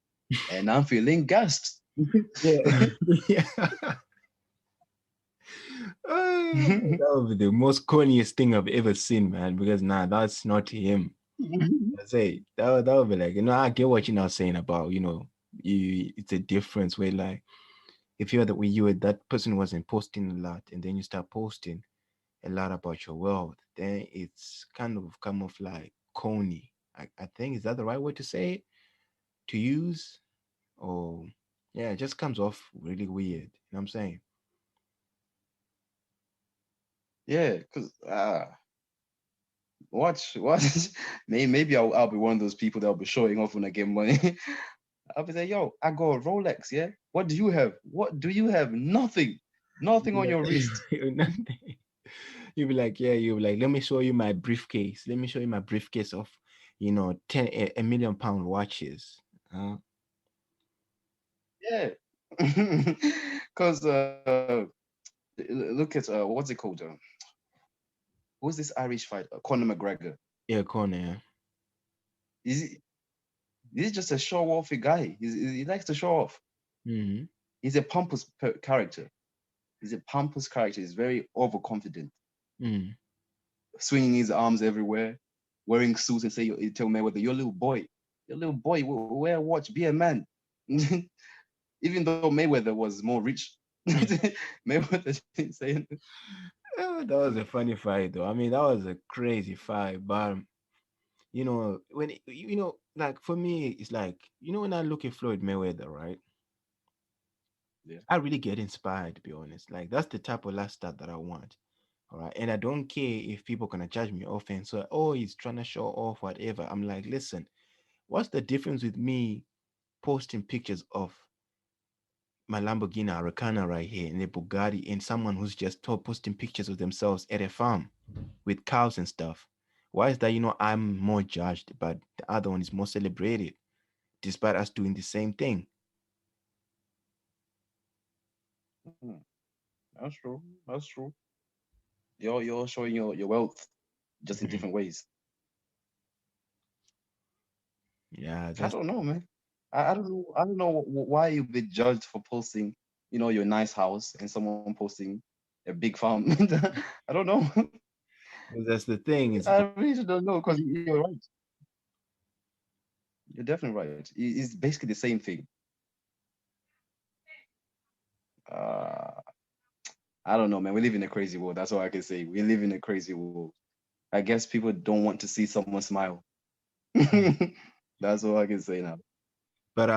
and I'm feeling gassed. Yeah. Yeah. That would be the most corniest thing I've ever seen, man. Because that's not him. I say that would be like, I get what you're not saying about, it's a difference where, like, if you're that way, you were that person wasn't posting a lot, and then you start posting a lot about your wealth, then it's kind of come off like corny. I think, is that the right way to say it, to use? Or yeah, it just comes off really weird. You know what I'm saying? Yeah, because watch, maybe I'll be one of those people that'll be showing off when I get money. I'll be like, yo, I got a Rolex, yeah? What do you have? What do you have? Nothing. Nothing on your wrist. Nothing. You'll be like, yeah, you'll be like, let me show you my briefcase. Let me show you my briefcase of, 1 million pound watches. Yeah. Because look at what's it called? Who's this Irish fighter? Conor McGregor. Yeah, corner. He's he's just a show offy guy. He likes to show off. Mm-hmm. He's a pompous character. He's a pompous character. He's very overconfident, Mm. swinging his arms everywhere, wearing suits and say, you tell Mayweather, you're a little boy. You're a little boy. Wear a watch. Be a man. Even though Mayweather was more rich, Mayweather didn't say anything. That was a funny fight, though. I mean, that was a crazy fight. But when like for me, it's like when I look at Floyd Mayweather, right? Yeah. I really get inspired, to be honest. Like that's the type of lifestyle that I want. All right. And I don't care if people gonna judge me off and so, oh, he's trying to show off, whatever. I'm like, listen, what's the difference with me posting pictures of my Lamborghini Huracan right here and the Bugatti and someone who's just posting pictures of themselves at a farm with cows and stuff? Why is that, I'm more judged, but the other one is more celebrated, despite us doing the same thing? That's true. That's true. You're showing your wealth just in different ways. Yeah, I don't know, man. I don't know. I don't know why you be judged for posting, your nice house and someone posting a big farm. I don't know. that's the thing. Is I really don't know because you're right. You're definitely right. It's basically the same thing. Uh, I don't know, man. We live in a crazy world. That's all I can say. We live in a crazy world. I guess people don't want to see someone smile. That's all I can say now. but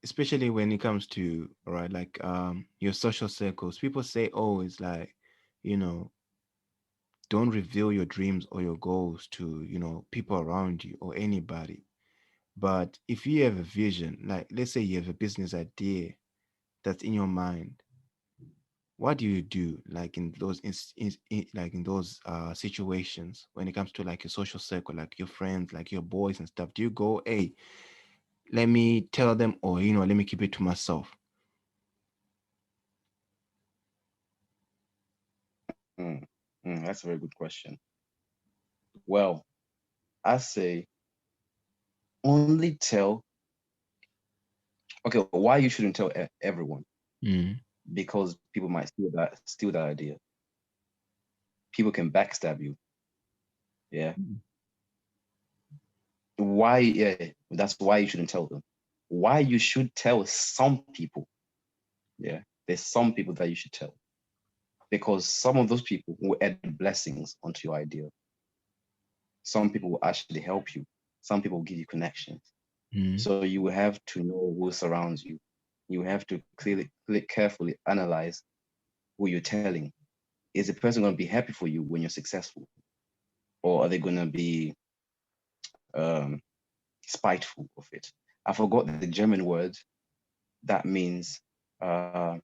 especially when it comes to right, like your social circles, people say, oh, it's like, you know, don't reveal your dreams or your goals to, people around you or anybody. But if you have a vision, like let's say you have a business idea that's in your mind, what do you do like in those like in those situations when it comes to like your social circle, like your friends, like your boys and stuff? Do you go, hey, let me tell them, or let me keep it to myself? That's a very good question. Well, I say only tell. Okay, why you shouldn't tell everyone? Mm. Because people might steal that idea. People can backstab you. Yeah. Why? Yeah, that's why you shouldn't tell them. Why you should tell some people? Yeah, there's some people that you should tell because some of those people will add blessings onto your idea. Some people will actually help you. Some people will give you connections. Mm. So you will have to know who surrounds you. You have to carefully analyze who you're telling. Is the person going to be happy for you when you're successful? Or are they going to be um, spiteful of it? I forgot the German word that means uh,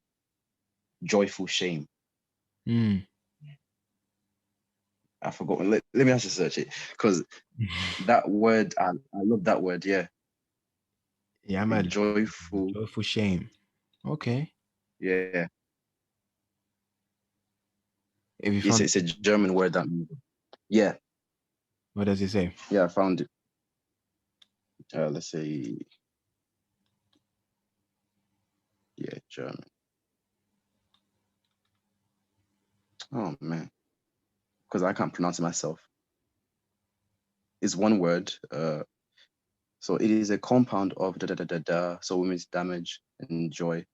joyful shame. Mm. I forgot. Let me actually search it because that word, I love that word. Yeah. Yeah, I'm a Joyful. joyful shame. Okay. Yeah. If you found It's a German word that means, yeah. what does it say? Yeah, I found it. Let's say, yeah, German. Oh man, because I can't pronounce it myself. It's one word. So it is a compound of da da da da da. So it means damage and joy.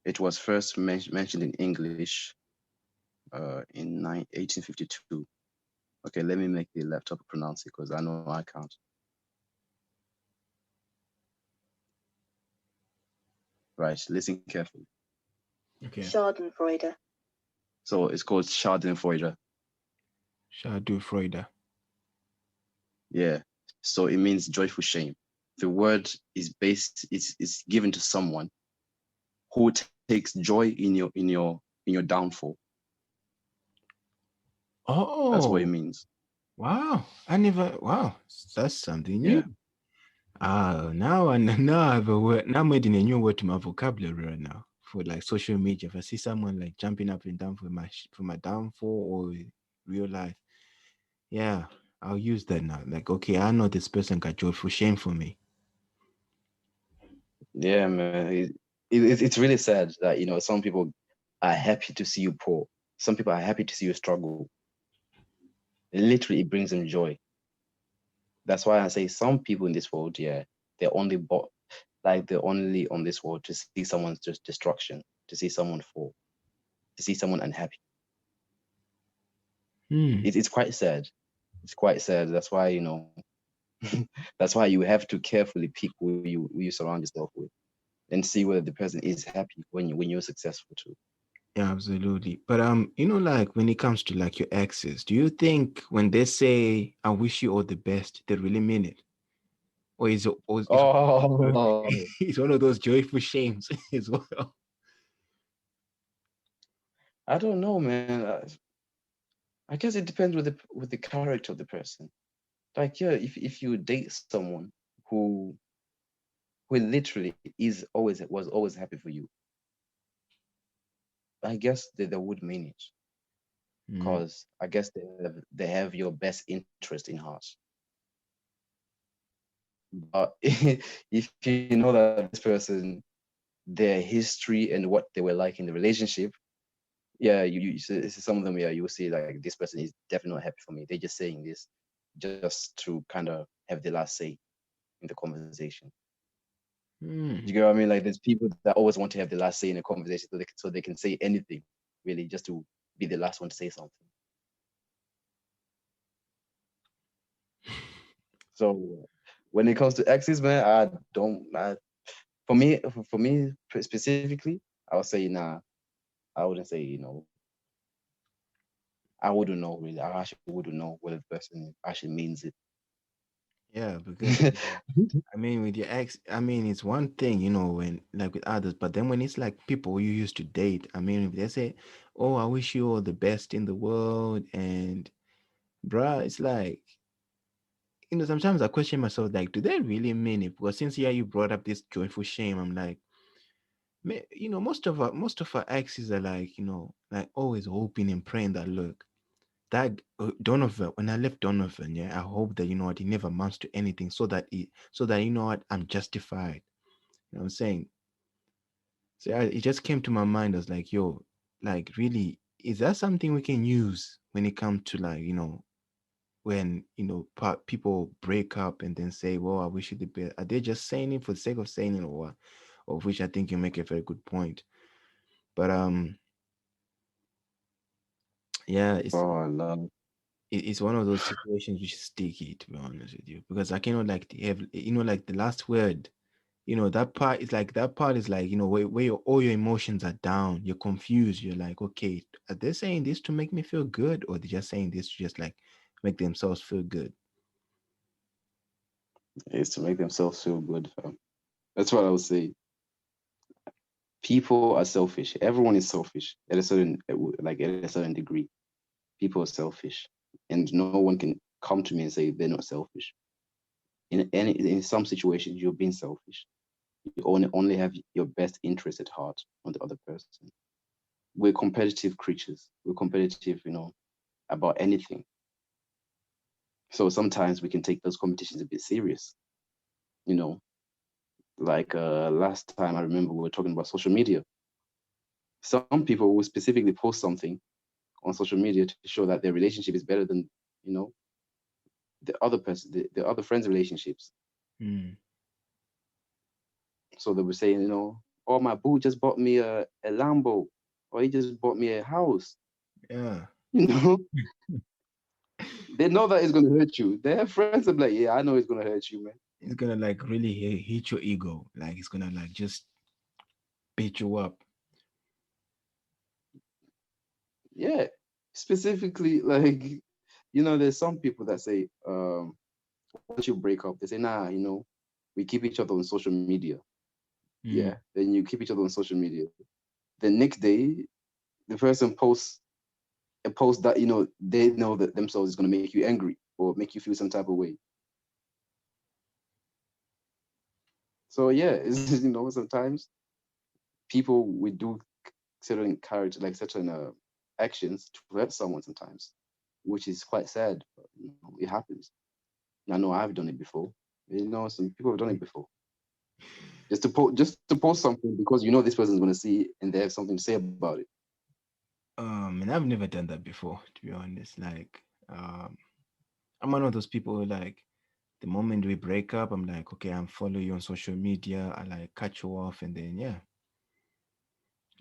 It was first mentioned in English in 1852. Okay, let me make the laptop pronounce it because I know I can't. Right, listen carefully. Okay. Schadenfreude. So it's called Schadenfreude. Schadenfreude. Yeah. So it means joyful shame. The word is given to someone who takes joy in your downfall. That's what it Oh, means. wow. I never, wow. That's something new. Yeah. Now I now I have a word. Now I'm adding a new word to my vocabulary right now for like social media. If I see someone like jumping up and down for my downfall or real life, yeah, I'll use that now. Like, okay, I know this person got joyful shame for me. Yeah, man. It's really sad that, some people are happy to see you poor. Some people are happy to see you struggle. Literally, it brings them joy. That's why I say some people in this world, yeah, they're only they're only on this world to see someone's just destruction, to see someone fall, to see someone unhappy. Hmm. It's quite sad. It's quite sad. That's why, that's why you have to carefully pick who you surround yourself with and see whether the person is happy when you're successful too. Yeah, absolutely. But like when it comes to like your exes, do you think when they say "I wish you all the best," they really mean it, or is Oh, it's one of those joyful shames as well? I don't know, man. I guess it depends with the character of the person. Like, yeah, if you date someone who who literally was always happy for you, I guess they would mean it, Mm. because I guess they have your best interest in heart. But if you know that this person, their history and what they were like in the relationship, yeah, some of them, yeah, you will see like this person is definitely not happy for me. They're just saying this just to kind of have the last say in the conversation. Mm. You get what I mean? Like, there's people that always want to have the last say in a conversation, so they can say anything, really, just to be the last one to say something. So when it comes to exes, man, I don't. For me specifically, I would say nah. I wouldn't say, I wouldn't know really. I actually wouldn't know whether the person actually means it. Yeah, because I mean, with your ex, I mean, it's one thing, when like with others, but then when it's like people you used to date, I mean, if they say, "Oh, I wish you all the best in the world," and bruh, it's like, sometimes I question myself, like, do they really mean it? Because since you brought up this joyful shame, I'm like, most of our exes are like, like always hoping and praying that look, that Donovan, when I left Donovan, yeah, I hope that what he never amounts to anything, so that what I'm justified. You know what I'm saying? So it just came to my mind as like, yo, like really, is that something we can use when it comes to like, when people break up and then say, well, I wish you the best? Are they just saying it for the sake of saying it, or what? Of which I think you make a very good point. But yeah, Oh, I love. it's one of those situations which is sticky, to be honest with you, because I cannot like have, like the last word. That part is like, where all your emotions are down, you're confused, you're like, okay, are they saying this to make me feel good, or they're just saying this to just like make themselves feel good? Is to make themselves feel good, fam. That's what I would say. People are selfish. Everyone is selfish at a certain, like, at a certain degree. People are selfish, and no one can come to me and say they're not selfish. In some situations, you're being selfish. You only have your best interest at heart on the other person. We're competitive creatures. We're competitive, about anything. So sometimes we can take those competitions a bit serious. You know, like last time I remember we were talking about social media. Some people will specifically post something on social media to show that their relationship is better than, you know, the other person, the other friends' relationships. Mm, So they were saying, oh, my boo just bought me a Lambo, or he just bought me a house. yeah, You know, they know that it's gonna hurt you. They have friends that be like, yeah, I know it's gonna hurt you, man. it's gonna like really hit your ego, like it's gonna like just beat you up. Yeah, specifically, like, there's some people that say, once you break up, they say, nah, we keep each other on social media. Mm, Yeah, then you keep each other on social media. The next day, the person posts a post that they know that themselves is going to make you angry or make you feel some type of way. So yeah, sometimes people will do certain courage, like certain actions to hurt someone sometimes, which is quite sad. But, it happens. I know I've done it before. Some people have done it before. Just to post something because this person's going to see it and they have something to say about it. And I've never done that before, to be honest. Like, I'm one of those people who, like, the moment we break up, I'm like, okay, I'm following you on social media. I like cut you off, and then yeah,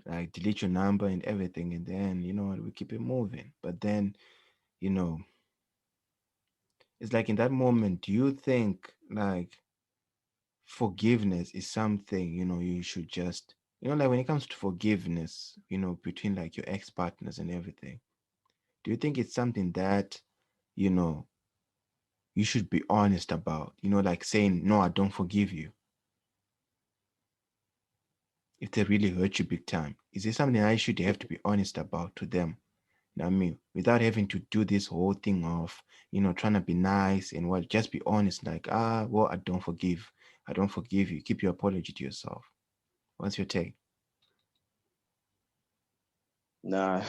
like delete your number and everything, and then we keep it moving. But then, you know, it's like in that moment, do you think like forgiveness is something you should just like when it comes to forgiveness, between like your ex partners and everything? Do you think it's something that you know you should be honest about? Like saying, no, I don't forgive you if they really hurt you big time. Is it something I should have to be honest about to them? You know what I mean? Without having to do this whole thing of, trying to be nice and what, just be honest, like, well, I don't forgive. I don't forgive you. Keep your apology to yourself. What's your take? Nah,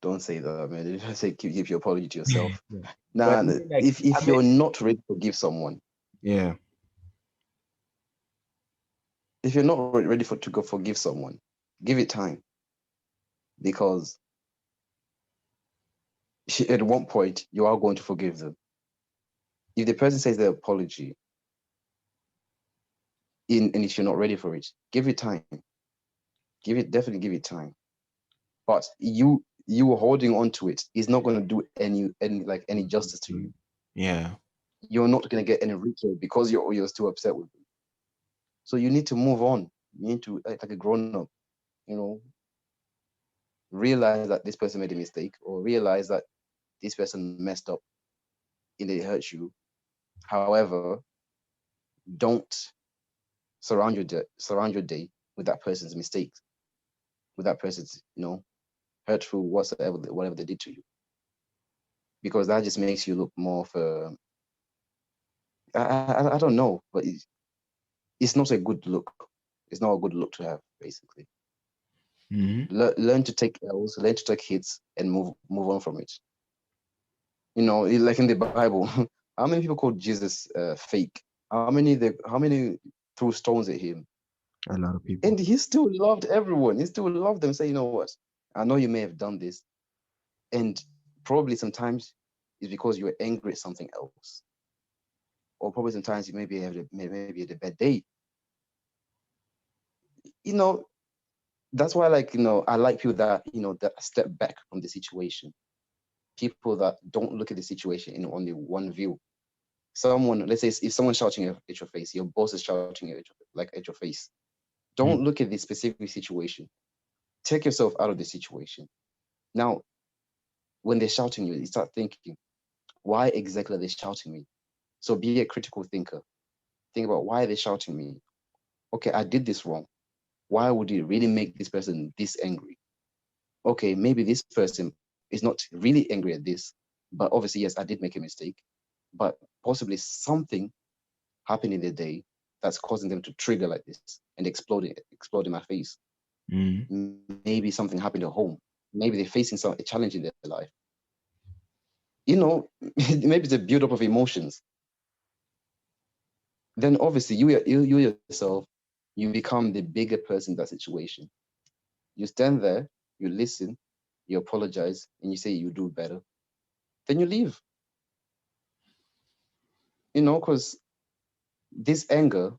don't say that, man. Just say keep your apology to yourself. Yeah. But Nah, I mean, like, if you're not ready to forgive someone, yeah. if you're not ready to go forgive someone, give it time because at one point you are going to forgive them. If the person says their apology and if you're not ready for it, give it time. Definitely give it time. But you holding on to it is not going to do any justice to you. Yeah. You're not going to get any richer because you're still upset with them. So you need to move on. You need to, like a grown up, you know, realize that this person made a mistake or realize that this person messed up and it hurts you. However, don't surround your day with that person's mistakes, with that person's hurtful whatever they did to you, because that just makes you look more of a I don't know, but it's not a good look. It's not a good look to have, basically. Mm-hmm. Learn to take L's, learn to take hits, and move on from it. Like in the Bible, how many people called Jesus fake? How many threw stones at him? A lot of people. And he still loved everyone. He still loved them. Say, you know what? I know you may have done this, and probably sometimes it's because you were angry at something else, or probably sometimes you maybe maybe had a bad day. You know, that's why, like, I like people that that step back from the situation. People that don't look at the situation in only one view. Someone, let's say, if someone's shouting at your face, your boss is shouting at your face. Mm. Don't look at the specific situation. Take yourself out of the situation. Now, when they're shouting you start thinking, why exactly are they shouting me? So be a critical thinker. Think about, why are they shouting me? Okay, I did this wrong. Why would it really make this person this angry? Okay, maybe this person is not really angry at this, but obviously, yes, I did make a mistake, but possibly something happened in their day that's causing them to trigger like this and explode in my face. Mm. Maybe something happened at home. Maybe they're facing a challenge in their life. Maybe it's a buildup of emotions. Then obviously you yourself, you become the bigger person in that situation. You stand there, you listen, you apologize, and you say you do better. Then you leave. Because this anger,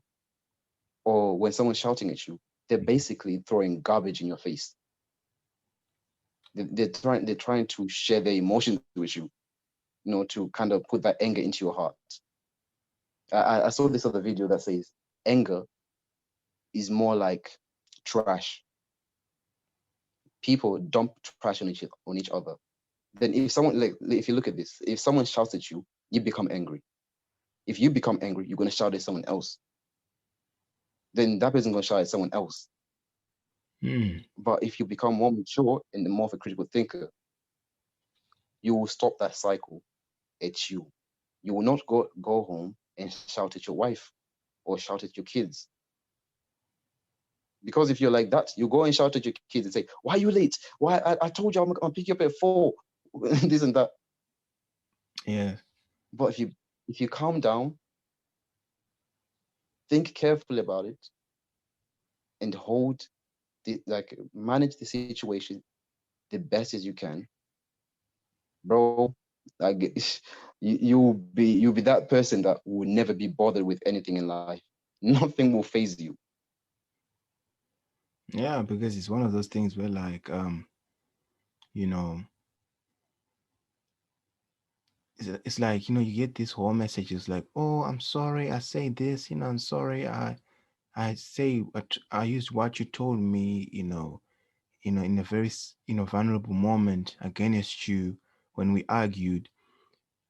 or when someone's shouting at you, they're basically throwing garbage in your face. They're trying to share their emotions with you, to kind of put that anger into your heart. I saw this other video that says anger is more like trash. People dump trash on each other. Then if someone, like, if you look at this, if someone shouts at you, you become angry. If you become angry, you're gonna shout at someone else. Then that person's gonna shout at someone else. Mm. But if you become more mature and more of a critical thinker, you will stop that cycle at you. You will not go home and shout at your wife or shout at your kids. Because if you're like that, you go and shout at your kids and say, "Why are you late? Why I told you I'm gonna pick you up at 4." This and that. Yeah. But if you calm down, think carefully about it, and manage the situation the best as you can, bro. Like you'll be that person that will never be bothered with anything in life. Nothing will phase you. Yeah, because it's one of those things where like you know, it's like, you get these whole messages like, oh, I'm sorry I say this, I'm sorry I say what I used what you told me, in a very vulnerable moment against you when we argued.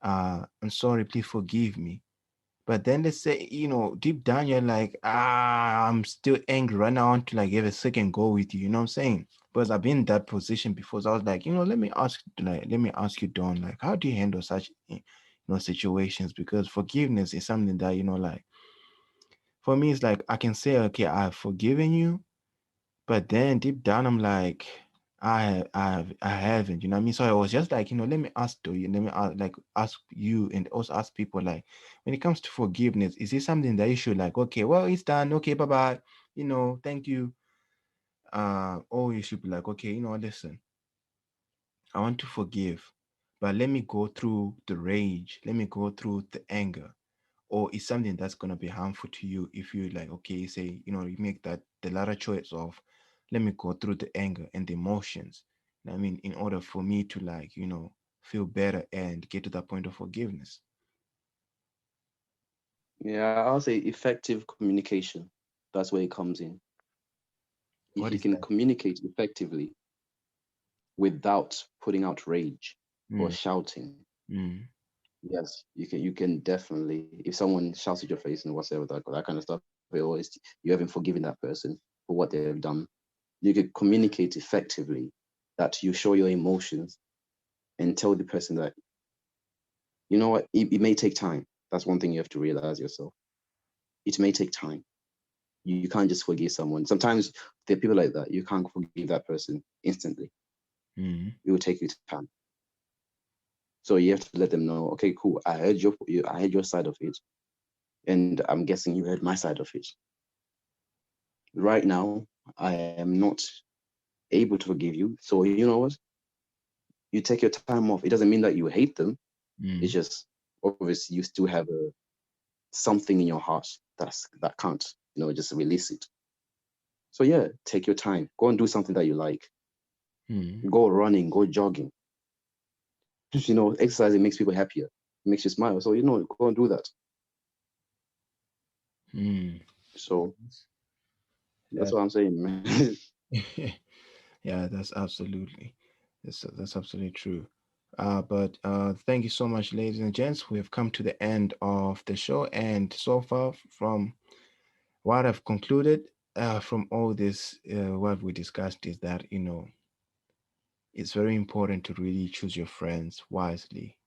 I'm sorry, please forgive me. But then they say, deep down you're like, I'm still angry right now. I want to like have a second go with you. You know what I'm saying? Because I've been in that position before. So I was like, let me ask you, Don, like, how do you handle such, situations? Because forgiveness is something that, like, for me, it's like I can say, okay, I've forgiven you, but then deep down, I'm like, I haven't, you know what I mean? So I was just like, let me ask you and also ask people, like, when it comes to forgiveness, is it something that you should like, okay, well, it's done, okay, bye bye, thank you. Or you should be like, okay, listen, I want to forgive, but let me go through the rage, let me go through the anger, or is something that's going to be harmful to you if you like, okay, you say, you make that the latter choice of, let me go through the anger and the emotions, I mean, in order for me to like, feel better and get to that point of forgiveness. Yeah, I'll say effective communication. That's where it comes in. If What you is can that? communicate effectively without putting out rage or Mm, shouting, mm, yes, you can definitely, if someone shouts at your face and whatever, that kind of stuff, or you haven't forgiven that person for what they've done, you could communicate effectively, that you show your emotions and tell the person that, you know what, it may take time. That's one thing you have to realize yourself. It may take time. You can't just forgive someone. Sometimes there are people like that. You can't forgive that person instantly. mm, It will take you time. So you have to let them know, okay, cool. I heard your side of it, and I'm guessing you heard my side of it. Right now, I am not able to forgive you. So you know what? You take your time off. It doesn't mean that you hate them. It's mm, just obviously you still have something in your heart that can't, just release it. So yeah, take your time. Go and do something that you like. mm, Go running, go jogging. Exercising makes people happier. It makes you smile. So go and do that. mm. So that's That, what I'm saying, man. yeah, that's absolutely true. But thank you so much, ladies and gents. We have come to the end of the show, and so far from what I've concluded from all this, what we discussed is that, it's very important to really choose your friends wisely.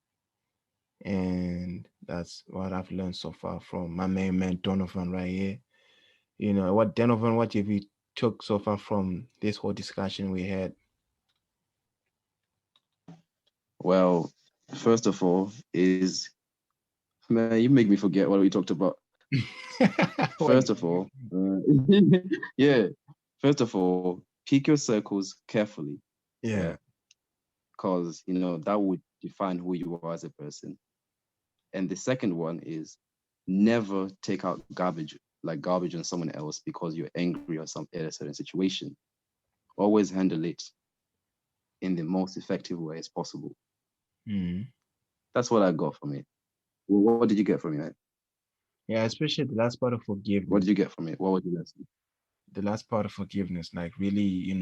And that's what I've learned so far from my main man, Donovan, right here. Donovan, what have you took so far from this whole discussion we had? Well, first of all, is man, you make me forget what we talked about. What First did of you all, yeah. First of all, pick your circles carefully. Yeah, Yeah. because that would define who you are as a person. And the second one is never take out garbage on someone else because you're angry or some at a certain situation. Always handle it in the most effective way as possible. Mhm. That's what I got from it. What did you get from it? Yeah, especially the last part of What did forgiveness. you get from it? What was the lesson? The last part of forgiveness, like really,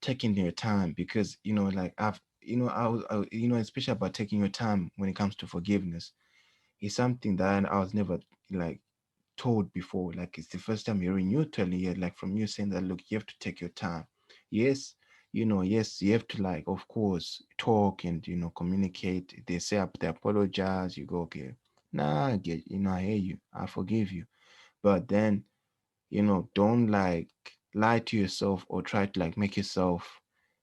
taking your time, because like especially about taking your time when it comes to forgiveness, is something that I was never like told before. Like it's the first time hearing you telling you, like from you saying that, look, you have to take your time. Yes, yes, you have to like, of course, talk and communicate. They say up, they apologize. You go, okay, nah, I get, I hear you, I forgive you. But then, don't like lie to yourself or try to like make yourself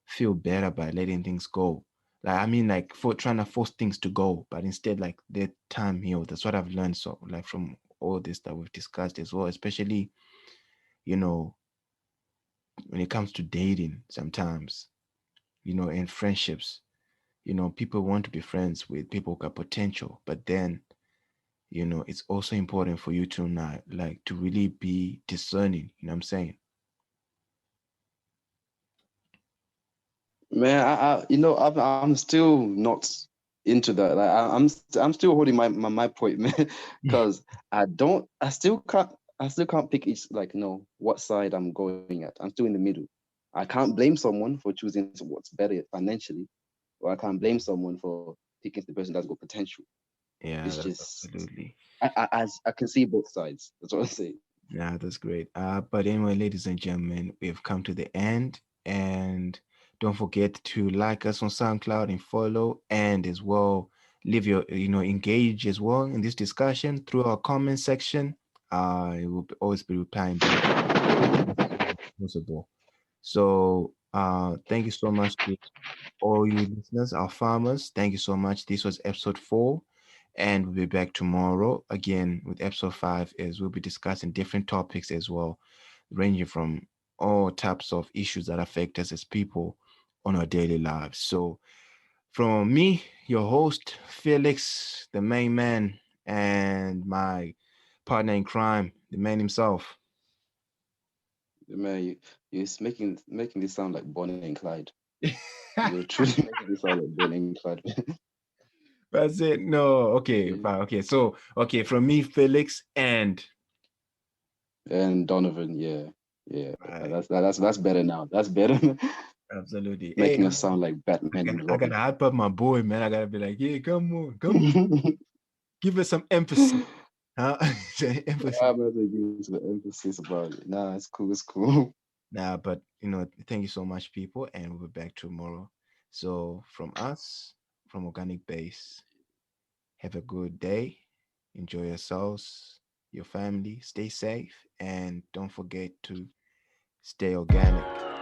feel better by letting things go. Like, I mean, like for trying to force things to go, but instead, like let time heal. That's what I've learned. So, like from all this that we've discussed as well, especially, you know, when it comes to dating, sometimes, and friendships, people want to be friends with people who got potential, but then, it's also important for you to not like to really be discerning. You know what I'm saying? Man, I'm still not into that. Like, I'm still holding my point, man, because I still can't pick each, like, what side I'm going at. I'm still in the middle. I can't blame someone for choosing what's better financially, or I can't blame someone for picking the person that's got potential. Yeah, It's that's just, absolutely. I can see both sides. That's what I say. Yeah, that's great. But anyway, ladies and gentlemen, we've come to the end, and don't forget to like us on SoundCloud and follow, and as well leave your, engage as well in this discussion through our comment section. I will always be replying back as possible. So, thank you so much to all you listeners, our farmers. Thank you so much. This was episode 4, and we'll be back tomorrow again with episode 5, as we'll be discussing different topics as well, ranging from all types of issues that affect us as people on our daily lives. So, from me, your host, Felix, the main man, and my partner in crime, the man himself. Man, you're making this sound like Bonnie and Clyde. You're truly making this sound like Bonnie and Clyde. That's it. No, okay, Yeah. fine. Okay, so okay, from me, Felix, and And Donovan, yeah, yeah, right, that's better now. That's better. absolutely. Hey, Making us sound like I Batman got and I gotta Robin. hype up my boy, man. I gotta be like, yeah, come on, give us some emphasis, huh? Emphasis. I'm gonna give the emphasis about it. Nah, it's cool. It's cool. Nah, but thank you so much, people, and we'll be back tomorrow. So from us, from Organic Base, have a good day. Enjoy yourselves, your family, stay safe, and don't forget to stay organic.